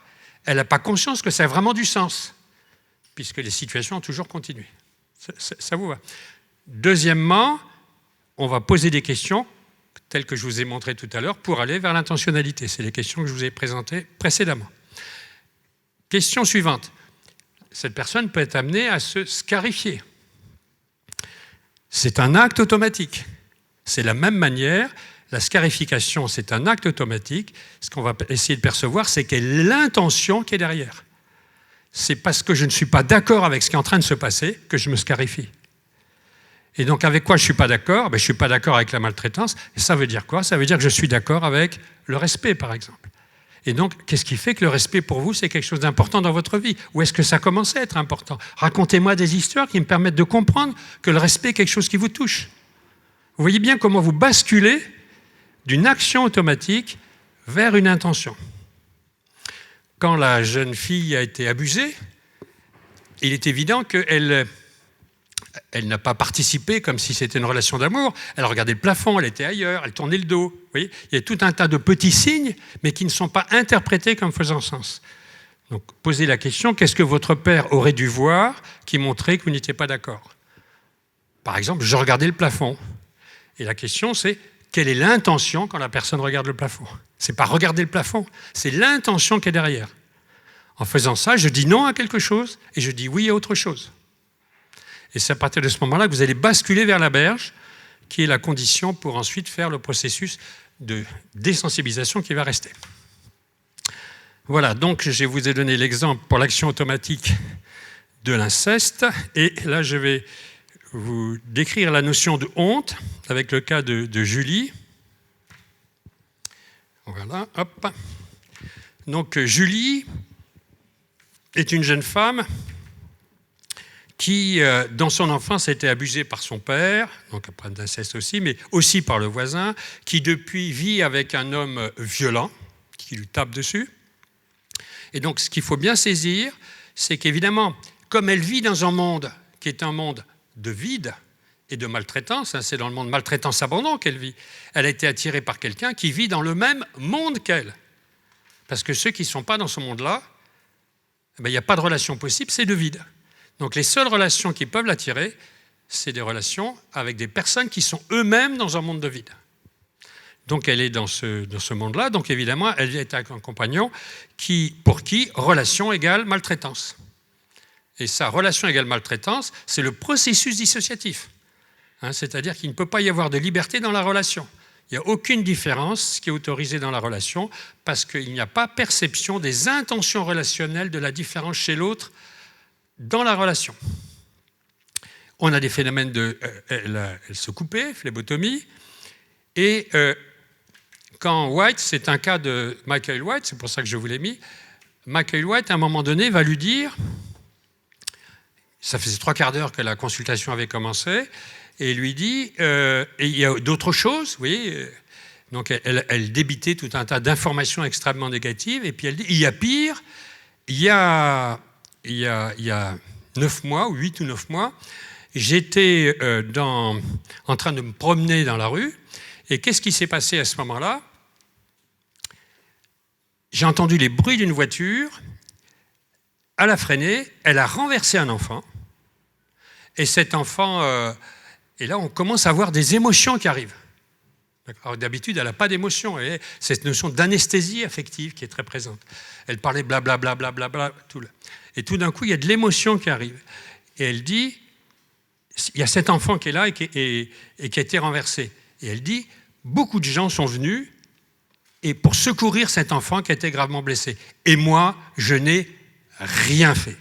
elle n'a pas conscience que ça a vraiment du sens, puisque les situations ont toujours continué. Ça vous va ? Deuxièmement, on va poser des questions, telles que je vous ai montrées tout à l'heure, pour aller vers l'intentionnalité. C'est les questions que je vous ai présentées précédemment. Question suivante. Cette personne peut être amenée à se scarifier. C'est un acte automatique. C'est la même manière. La scarification, c'est un acte automatique. Ce qu'on va essayer de percevoir, c'est quelle est l'intention qui est derrière. C'est parce que je ne suis pas d'accord avec ce qui est en train de se passer que je me scarifie. Et donc, avec quoi je ne suis pas d'accord? Je ne suis pas d'accord avec la maltraitance. Et ça veut dire quoi? Ça veut dire que je suis d'accord avec le respect, par exemple. Et donc, qu'est-ce qui fait que le respect, pour vous, c'est quelque chose d'important dans votre vie? Ou est-ce que ça commence à être important? Racontez-moi des histoires qui me permettent de comprendre que le respect est quelque chose qui vous touche. Vous voyez bien comment vous basculez d'une action automatique vers une intention. Quand la jeune fille a été abusée, il est évident qu'elle n'a pas participé comme si c'était une relation d'amour. Elle regardait le plafond, elle était ailleurs, elle tournait le dos. Vous voyez, il y a tout un tas de petits signes, mais qui ne sont pas interprétés comme faisant sens. Donc, posez la question, qu'est-ce que votre père aurait dû voir qui montrait que vous n'étiez pas d'accord? Par exemple, je regardais le plafond. Et la question, c'est, quelle est l'intention quand la personne regarde le plafond? Ce n'est pas regarder le plafond, c'est l'intention qui est derrière. En faisant ça, je dis non à quelque chose et je dis oui à autre chose. Et c'est à partir de ce moment-là que vous allez basculer vers la berge, qui est la condition pour ensuite faire le processus de désensibilisation qui va rester. Voilà, donc je vous ai donné l'exemple pour l'action automatique de l'inceste. Et là, je vais vous décrire la notion de honte avec le cas de Julie. Voilà, hop. Donc Julie est une jeune femme qui, dans son enfance, a été abusée par son père, donc après d'inceste aussi, mais aussi par le voisin, qui depuis vit avec un homme violent, qui lui tape dessus. Et donc ce qu'il faut bien saisir, c'est qu'évidemment, comme elle vit dans un monde qui est un monde de vide et de maltraitance, c'est dans le monde maltraitance-abandon qu'elle vit, elle a été attirée par quelqu'un qui vit dans le même monde qu'elle. Parce que ceux qui ne sont pas dans ce monde-là, il n'y a pas de relation possible, c'est le vide. Donc les seules relations qui peuvent l'attirer, c'est des relations avec des personnes qui sont eux-mêmes dans un monde de vide. Donc elle est dans ce monde-là, donc évidemment, elle est avec un compagnon pour qui relation égale maltraitance. Et ça, relation égale maltraitance, c'est le processus dissociatif. C'est-à-dire qu'il ne peut pas y avoir de liberté dans la relation. Il n'y a aucune différence qui est autorisée dans la relation parce qu'il n'y a pas perception des intentions relationnelles de la différence chez l'autre dans la relation. On a des phénomènes elle se coupait, phlébotomie, et quand White, c'est un cas de Michael White, c'est pour ça que je vous l'ai mis, Michael White, à un moment donné, va lui dire, ça faisait 3/4 d'heure que la consultation avait commencé, et il lui dit, et il y a d'autres choses, vous voyez, donc elle débitait tout un tas d'informations extrêmement négatives, et puis elle dit, il y a pire, il y a 9 mois, ou 8 ou 9 mois, j'étais en train de me promener dans la rue, et qu'est-ce qui s'est passé à ce moment-là? J'ai entendu les bruits d'une voiture, elle a freiné, elle a renversé un enfant, et cet enfant, et là on commence à avoir des émotions qui arrivent. Alors, d'habitude, elle n'a pas d'émotion, et cette notion d'anesthésie affective qui est très présente. Elle parlait blablabla, et tout d'un coup, il y a de l'émotion qui arrive. Et elle dit, il y a cet enfant qui est là et qui a été renversé. Et elle dit, beaucoup de gens sont venus et pour secourir cet enfant qui a été gravement blessé. Et moi, je n'ai rien fait.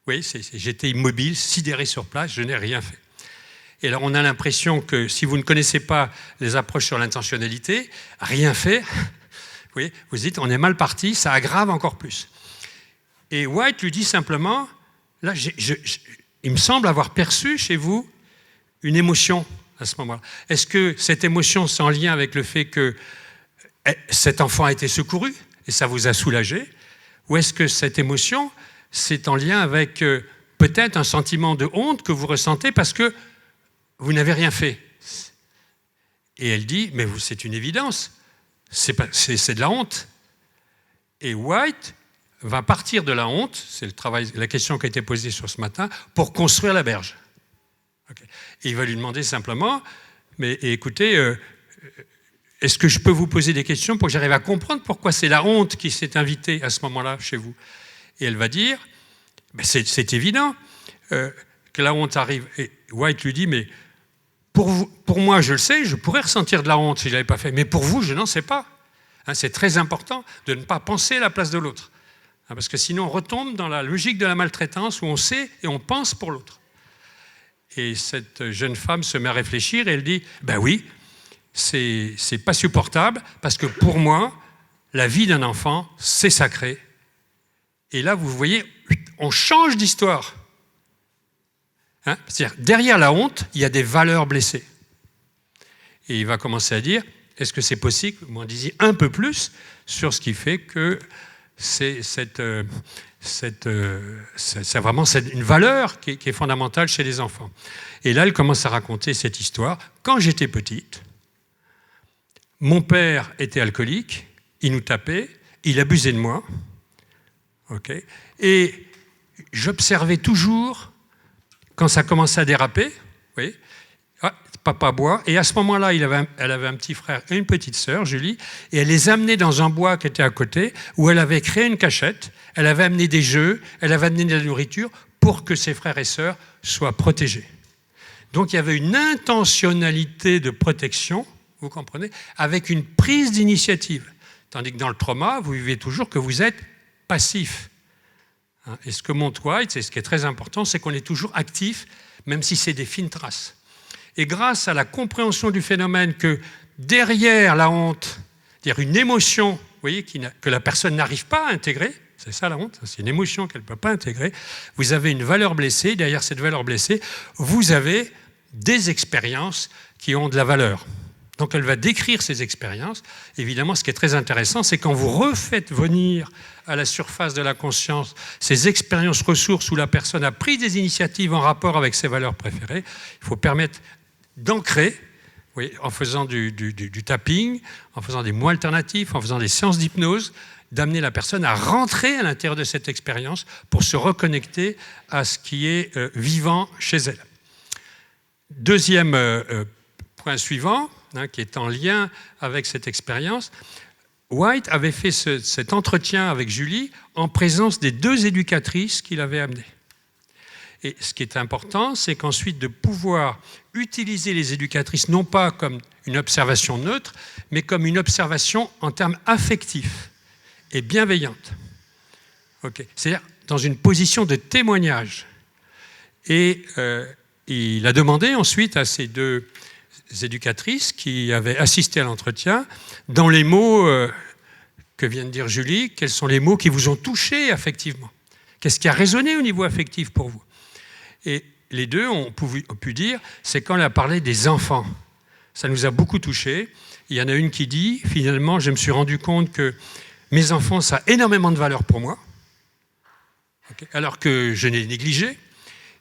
Oui, j'étais immobile, sidéré sur place, je n'ai rien fait. Et alors, on a l'impression que si vous ne connaissez pas les approches sur l'intentionnalité, rien fait, vous dites, on est mal parti, ça aggrave encore plus. Et White lui dit simplement, là, il me semble avoir perçu chez vous une émotion à ce moment-là. Est-ce que cette émotion, c'est en lien avec le fait que cet enfant a été secouru et ça vous a soulagé? Ou est-ce que cette émotion, c'est en lien avec peut-être un sentiment de honte que vous ressentez parce que vous n'avez rien fait? Et elle dit, mais c'est une évidence, c'est de la honte. Et White va partir de la honte, c'est la question qui a été posée sur ce matin, pour construire la berge. Okay. Et il va lui demander simplement, mais écoutez, est-ce que je peux vous poser des questions pour que j'arrive à comprendre pourquoi c'est la honte qui s'est invitée à ce moment-là chez vous? Et elle va dire, c'est évident que la honte arrive. Et White lui dit, mais pour moi, je le sais, je pourrais ressentir de la honte si je ne l'avais pas fait, mais pour vous, je n'en sais pas. C'est très important de ne pas penser à la place de l'autre. Parce que sinon, on retombe dans la logique de la maltraitance où on sait et on pense pour l'autre. Et cette jeune femme se met à réfléchir et elle dit « Ben oui, c'est pas supportable parce que pour moi, la vie d'un enfant, c'est sacré. » Et là, vous voyez, on change d'histoire. C'est-à-dire, derrière la honte, il y a des valeurs blessées. Et il va commencer à dire « Est-ce que c'est possible ?» Vous m'en disiez un peu plus sur ce qui fait que c'est vraiment une valeur qui est fondamentale chez les enfants. Et là, elle commence à raconter cette histoire. Quand j'étais petite, mon père était alcoolique, il nous tapait, il abusait de moi. Okay, et j'observais toujours, quand ça commençait à déraper, oui, papa boit, et à ce moment-là, elle avait un petit frère et une petite sœur, Julie, et elle les amenait dans un bois qui était à côté, où elle avait créé une cachette, elle avait amené des jeux, elle avait amené de la nourriture pour que ses frères et sœurs soient protégés. Donc il y avait une intentionnalité de protection, vous comprenez, avec une prise d'initiative. Tandis que dans le trauma, vous vivez toujours que vous êtes passif. Et ce que montre White, et ce qui est très important, c'est qu'on est toujours actif, même si c'est des fines traces. Et grâce à la compréhension du phénomène que derrière la honte, c'est-à-dire une émotion, vous voyez, que la personne n'arrive pas à intégrer, c'est ça la honte, c'est une émotion qu'elle ne peut pas intégrer, vous avez une valeur blessée, derrière cette valeur blessée, vous avez des expériences qui ont de la valeur. Donc elle va décrire ces expériences. Évidemment, ce qui est très intéressant, c'est quand vous refaites venir à la surface de la conscience ces expériences ressources où la personne a pris des initiatives en rapport avec ses valeurs préférées, il faut permettre d'ancrer, oui, en faisant du tapping, en faisant des mots alternatifs, en faisant des séances d'hypnose, d'amener la personne à rentrer à l'intérieur de cette expérience pour se reconnecter à ce qui est vivant chez elle. Deuxième point suivant, qui est en lien avec cette expérience, White avait fait cet entretien avec Julie en présence des deux éducatrices qu'il avait amenées. Et ce qui est important, c'est qu'ensuite de pouvoir utiliser les éducatrices non pas comme une observation neutre, mais comme une observation en termes affectifs et bienveillante. Okay. C'est-à-dire dans une position de témoignage. Et il a demandé ensuite à ces deux éducatrices qui avaient assisté à l'entretien, dans les mots que vient de dire Julie, quels sont les mots qui vous ont touché affectivement? Qu'est-ce qui a résonné au niveau affectif pour vous? Et les deux ont pu dire, c'est quand elle a parlé des enfants. Ça nous a beaucoup touchés. Il y en a une qui dit, finalement, je me suis rendu compte que mes enfants, ça a énormément de valeur pour moi, okay, alors que je l'ai négligé.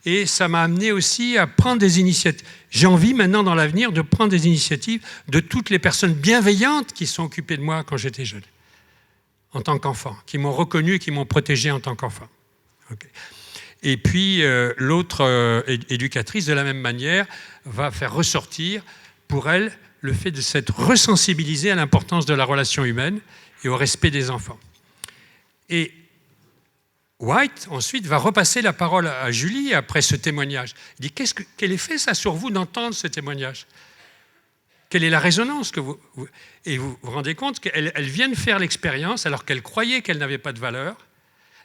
Et ça m'a amené aussi à prendre des initiatives. J'ai envie maintenant, dans l'avenir, de prendre des initiatives de toutes les personnes bienveillantes qui sont occupées de moi quand j'étais jeune, en tant qu'enfant, qui m'ont reconnu et qui m'ont protégé en tant qu'enfant. Okay. Et puis, l'autre éducatrice, de la même manière, va faire ressortir, pour elle, le fait de s'être resensibilisée à l'importance de la relation humaine et au respect des enfants. Et White, ensuite, va repasser la parole à Julie après ce témoignage. Il dit, quel effet ça a sur vous d'entendre ce témoignage? Quelle est la résonance que vous... Et vous vous rendez compte qu'elle vient de faire l'expérience, alors qu'elle croyait qu'elle n'avait pas de valeur,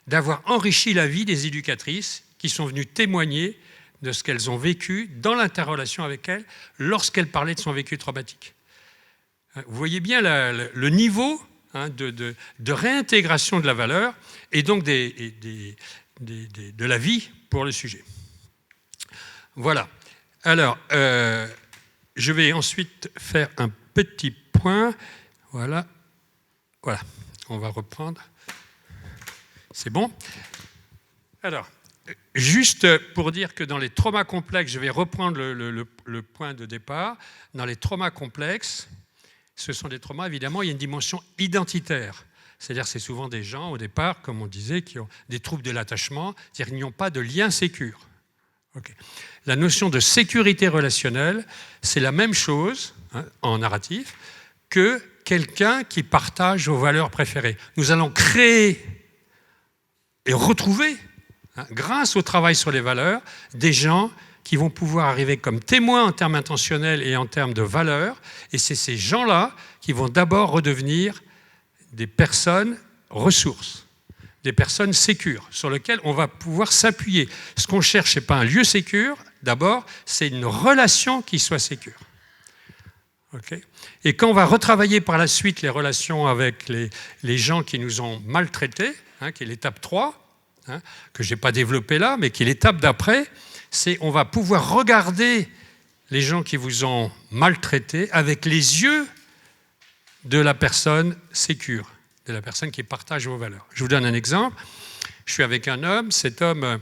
d'avoir enrichi la vie des éducatrices qui sont venues témoigner de ce qu'elles ont vécu dans l'interrelation avec elle lorsqu'elle parlait de son vécu traumatique. Vous voyez bien le niveau de réintégration de la valeur et donc de la vie pour le sujet. Voilà. Alors, je vais ensuite faire un petit point. Voilà. Voilà. On va reprendre. C'est bon? Alors, juste pour dire que dans les traumas complexes, je vais reprendre le point de départ. Dans les traumas complexes, ce sont des traumas, évidemment, il y a une dimension identitaire. C'est-à-dire c'est souvent des gens, au départ, comme on disait, qui ont des troubles de l'attachement, c'est-à-dire qu'ils n'ont pas de lien sécure. Okay. La notion de sécurité relationnelle, c'est la même chose, en narratif, que quelqu'un qui partage vos valeurs préférées. Nous allons créer et retrouver, grâce au travail sur les valeurs, des gens qui vont pouvoir arriver comme témoins en termes intentionnels et en termes de valeurs. Et c'est ces gens-là qui vont d'abord redevenir des personnes ressources, des personnes sécures, sur lesquelles on va pouvoir s'appuyer. Ce qu'on cherche, ce n'est pas un lieu sécure, d'abord, c'est une relation qui soit sécure. Okay. Et quand on va retravailler par la suite les relations avec les gens qui nous ont maltraités, qui est l'étape 3, que je n'ai pas développée là, mais qui est l'étape d'après, c'est on va pouvoir regarder les gens qui vous ont maltraité avec les yeux de la personne sécure, de la personne qui partage vos valeurs. Je vous donne un exemple. Je suis avec un homme, cet homme,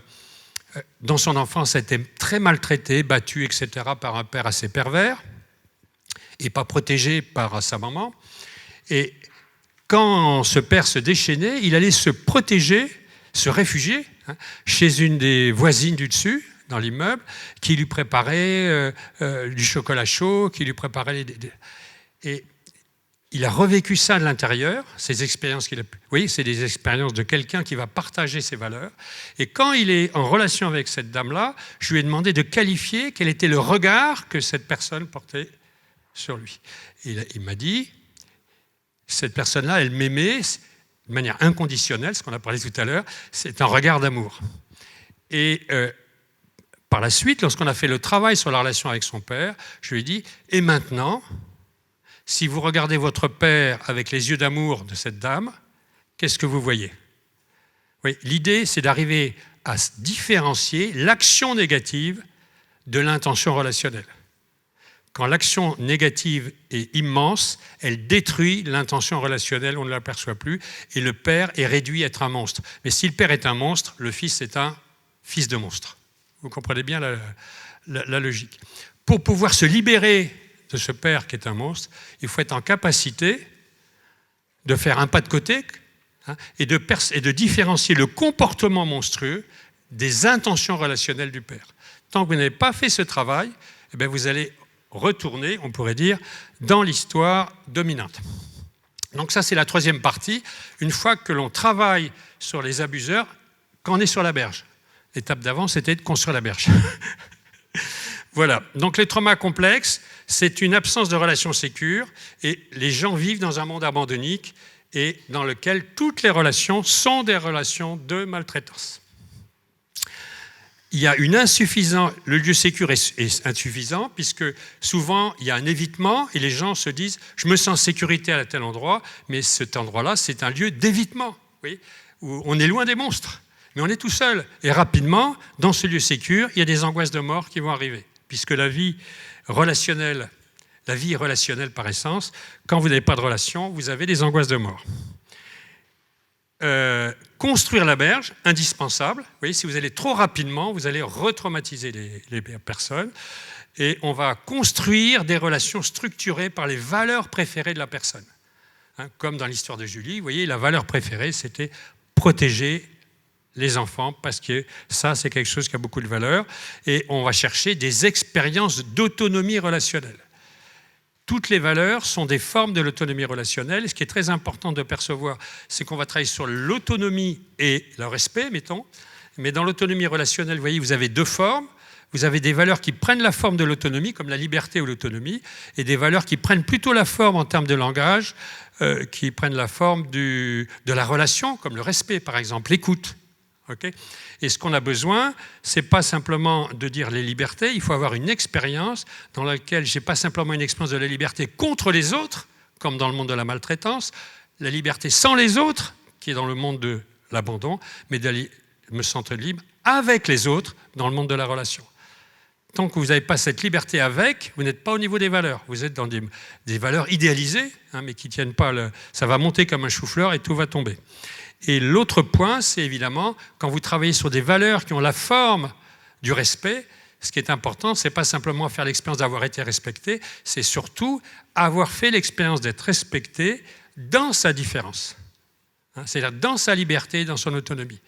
dans son enfance, a été très maltraité, battu, etc., par un père assez pervers, et pas protégé par sa maman. Et quand ce père se déchaînait, il allait se protéger, se réfugier chez une des voisines du dessus, dans l'immeuble, qui lui préparait du chocolat chaud, qui lui préparait Et il a revécu ça de l'intérieur, ces expériences qu'il a pu... Oui, c'est des expériences de quelqu'un qui va partager ses valeurs. Et quand il est en relation avec cette dame-là, je lui ai demandé de qualifier quel était le regard que cette personne portait sur lui. Et il m'a dit, cette personne-là, elle m'aimait de manière inconditionnelle, ce qu'on a parlé tout à l'heure, c'est un regard d'amour. Et par la suite, lorsqu'on a fait le travail sur la relation avec son père, je lui ai dit, et maintenant, si vous regardez votre père avec les yeux d'amour de cette dame, qu'est-ce que vous voyez? Oui, l'idée, c'est d'arriver à différencier l'action négative de l'intention relationnelle. Quand l'action négative est immense, elle détruit l'intention relationnelle, on ne l'aperçoit plus, et le père est réduit à être un monstre. Mais si le père est un monstre, le fils est un fils de monstre. Vous comprenez bien la logique. Pour pouvoir se libérer de ce père qui est un monstre, il faut être en capacité de faire un pas de côté et de différencier le comportement monstrueux des intentions relationnelles du père. Tant que vous n'avez pas fait ce travail, eh bien vous allez retourner, on pourrait dire, dans l'histoire dominante. Donc ça, c'est la troisième partie. Une fois que l'on travaille sur les abuseurs, quand on est sur la berge. L'étape d'avant, c'était de construire la berge. Voilà. Donc les traumas complexes, c'est une absence de relations sécures et les gens vivent dans un monde abandonnique et dans lequel toutes les relations sont des relations de maltraitance. Il y a une insuffisance, le lieu sécure est insuffisant puisque souvent il y a un évitement et les gens se disent « je me sens en sécurité à tel endroit », mais cet endroit-là, c'est un lieu d'évitement, oui, où on est loin des monstres, mais on est tout seul. Et rapidement, dans ce lieu sécure, il y a des angoisses de mort qui vont arriver, puisque la vie est relationnelle par essence. Quand vous n'avez pas de relation, vous avez des angoisses de mort. Construire la berge, indispensable. Vous voyez, si vous allez trop rapidement, vous allez retraumatiser les personnes. Et on va construire des relations structurées par les valeurs préférées de la personne. Comme dans l'histoire de Julie, vous voyez, la valeur préférée, c'était protéger les enfants, parce que ça, c'est quelque chose qui a beaucoup de valeur. Et on va chercher des expériences d'autonomie relationnelle. Toutes les valeurs sont des formes de l'autonomie relationnelle. Ce qui est très important de percevoir, c'est qu'on va travailler sur l'autonomie et le respect, mettons. Mais dans l'autonomie relationnelle, vous voyez, vous avez deux formes. Vous avez des valeurs qui prennent la forme de l'autonomie, comme la liberté ou l'autonomie, et des valeurs qui prennent plutôt la forme en termes de langage, qui prennent la forme de la relation, comme le respect, par exemple, l'écoute. Okay. Et ce qu'on a besoin, ce n'est pas simplement de dire les libertés, il faut avoir une expérience dans laquelle je n'ai pas simplement une expérience de la liberté contre les autres, comme dans le monde de la maltraitance, la liberté sans les autres, qui est dans le monde de l'abandon, mais d'aller me sentir libre avec les autres dans le monde de la relation. Tant que vous n'avez pas cette liberté avec, vous n'êtes pas au niveau des valeurs. Vous êtes dans des valeurs idéalisées, mais qui ne tiennent pas. Ça va monter comme un chou-fleur et tout va tomber. Et l'autre point, c'est évidemment, quand vous travaillez sur des valeurs qui ont la forme du respect, ce qui est important, ce n'est pas simplement faire l'expérience d'avoir été respecté, c'est surtout avoir fait l'expérience d'être respecté dans sa différence. C'est-à-dire dans sa liberté, dans son autonomie.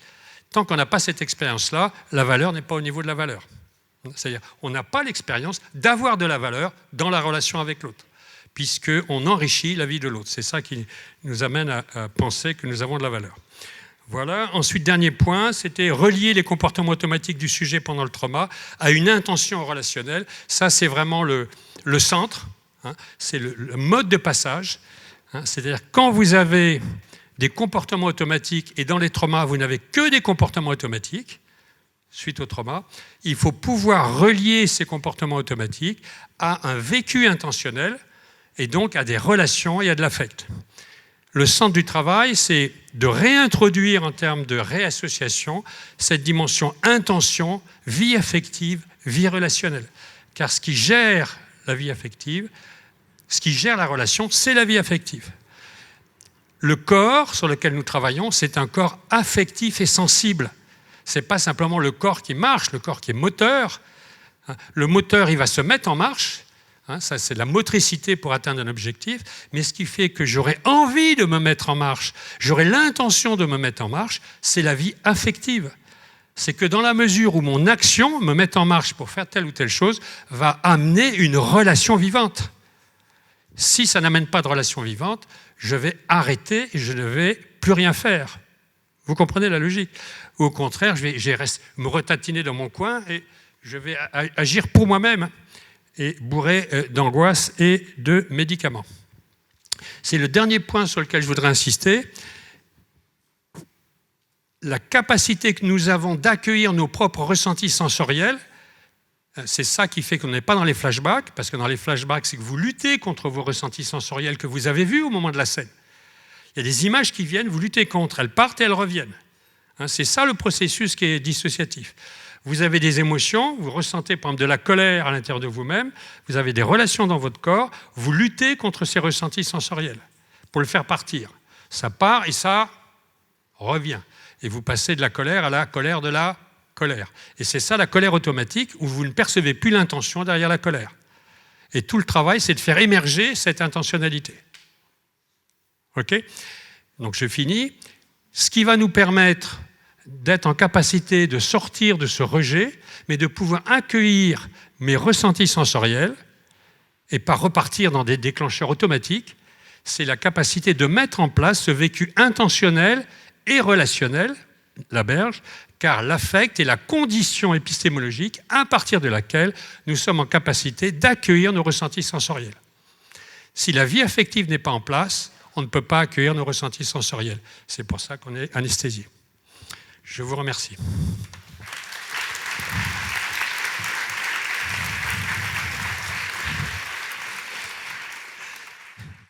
Tant qu'on n'a pas cette expérience-là, la valeur n'est pas au niveau de la valeur. C'est-à-dire qu'on n'a pas l'expérience d'avoir de la valeur dans la relation avec l'autre, puisqu'on enrichit la vie de l'autre. C'est ça qui nous amène à penser que nous avons de la valeur. Voilà. Ensuite, dernier point, c'était relier les comportements automatiques du sujet pendant le trauma à une intention relationnelle. Ça, c'est vraiment le centre, hein, c'est le mode de passage. Hein, c'est-à-dire quand vous avez des comportements automatiques et dans les traumas, vous n'avez que des comportements automatiques, suite au trauma, il faut pouvoir relier ces comportements automatiques à un vécu intentionnel et donc à des relations et à de l'affect. Le centre du travail, c'est de réintroduire en termes de réassociation cette dimension intention, vie affective, vie relationnelle. Car ce qui gère la vie affective, ce qui gère la relation, c'est la vie affective. Le corps sur lequel nous travaillons, c'est un corps affectif et sensible. Ce n'est pas simplement le corps qui marche, le corps qui est moteur. Le moteur, il va se mettre en marche. Ça, c'est la motricité pour atteindre un objectif. Mais ce qui fait que j'aurai envie de me mettre en marche, j'aurai l'intention de me mettre en marche, c'est la vie affective. C'est que dans la mesure où mon action, me mettre en marche pour faire telle ou telle chose, va amener une relation vivante. Si ça n'amène pas de relation vivante, je vais arrêter et je ne vais plus rien faire. Vous comprenez la logique? Ou au contraire, je vais me retatiner dans mon coin et je vais agir pour moi-même et bourré d'angoisse et de médicaments. C'est le dernier point sur lequel je voudrais insister. La capacité que nous avons d'accueillir nos propres ressentis sensoriels, c'est ça qui fait qu'on n'est pas dans les flashbacks, parce que dans les flashbacks, c'est que vous luttez contre vos ressentis sensoriels que vous avez vus au moment de la scène. Il y a des images qui viennent, vous luttez contre, elles partent et elles reviennent. C'est ça le processus qui est dissociatif. Vous avez des émotions, vous ressentez par exemple de la colère à l'intérieur de vous-même, vous avez des relations dans votre corps, vous luttez contre ces ressentis sensoriels pour le faire partir. Ça part et ça revient. Et vous passez de la colère à la colère de la colère. Et c'est ça la colère automatique où vous ne percevez plus l'intention derrière la colère. Et tout le travail, c'est de faire émerger cette intentionnalité. OK ? Donc je finis. Ce qui va nous permettre d'être en capacité de sortir de ce rejet, mais de pouvoir accueillir mes ressentis sensoriels et pas repartir dans des déclencheurs automatiques, c'est la capacité de mettre en place ce vécu intentionnel et relationnel, la berge, car l'affect est la condition épistémologique à partir de laquelle nous sommes en capacité d'accueillir nos ressentis sensoriels. Si la vie affective n'est pas en place, on ne peut pas accueillir nos ressentis sensoriels. C'est pour ça qu'on est anesthésié. Je vous remercie.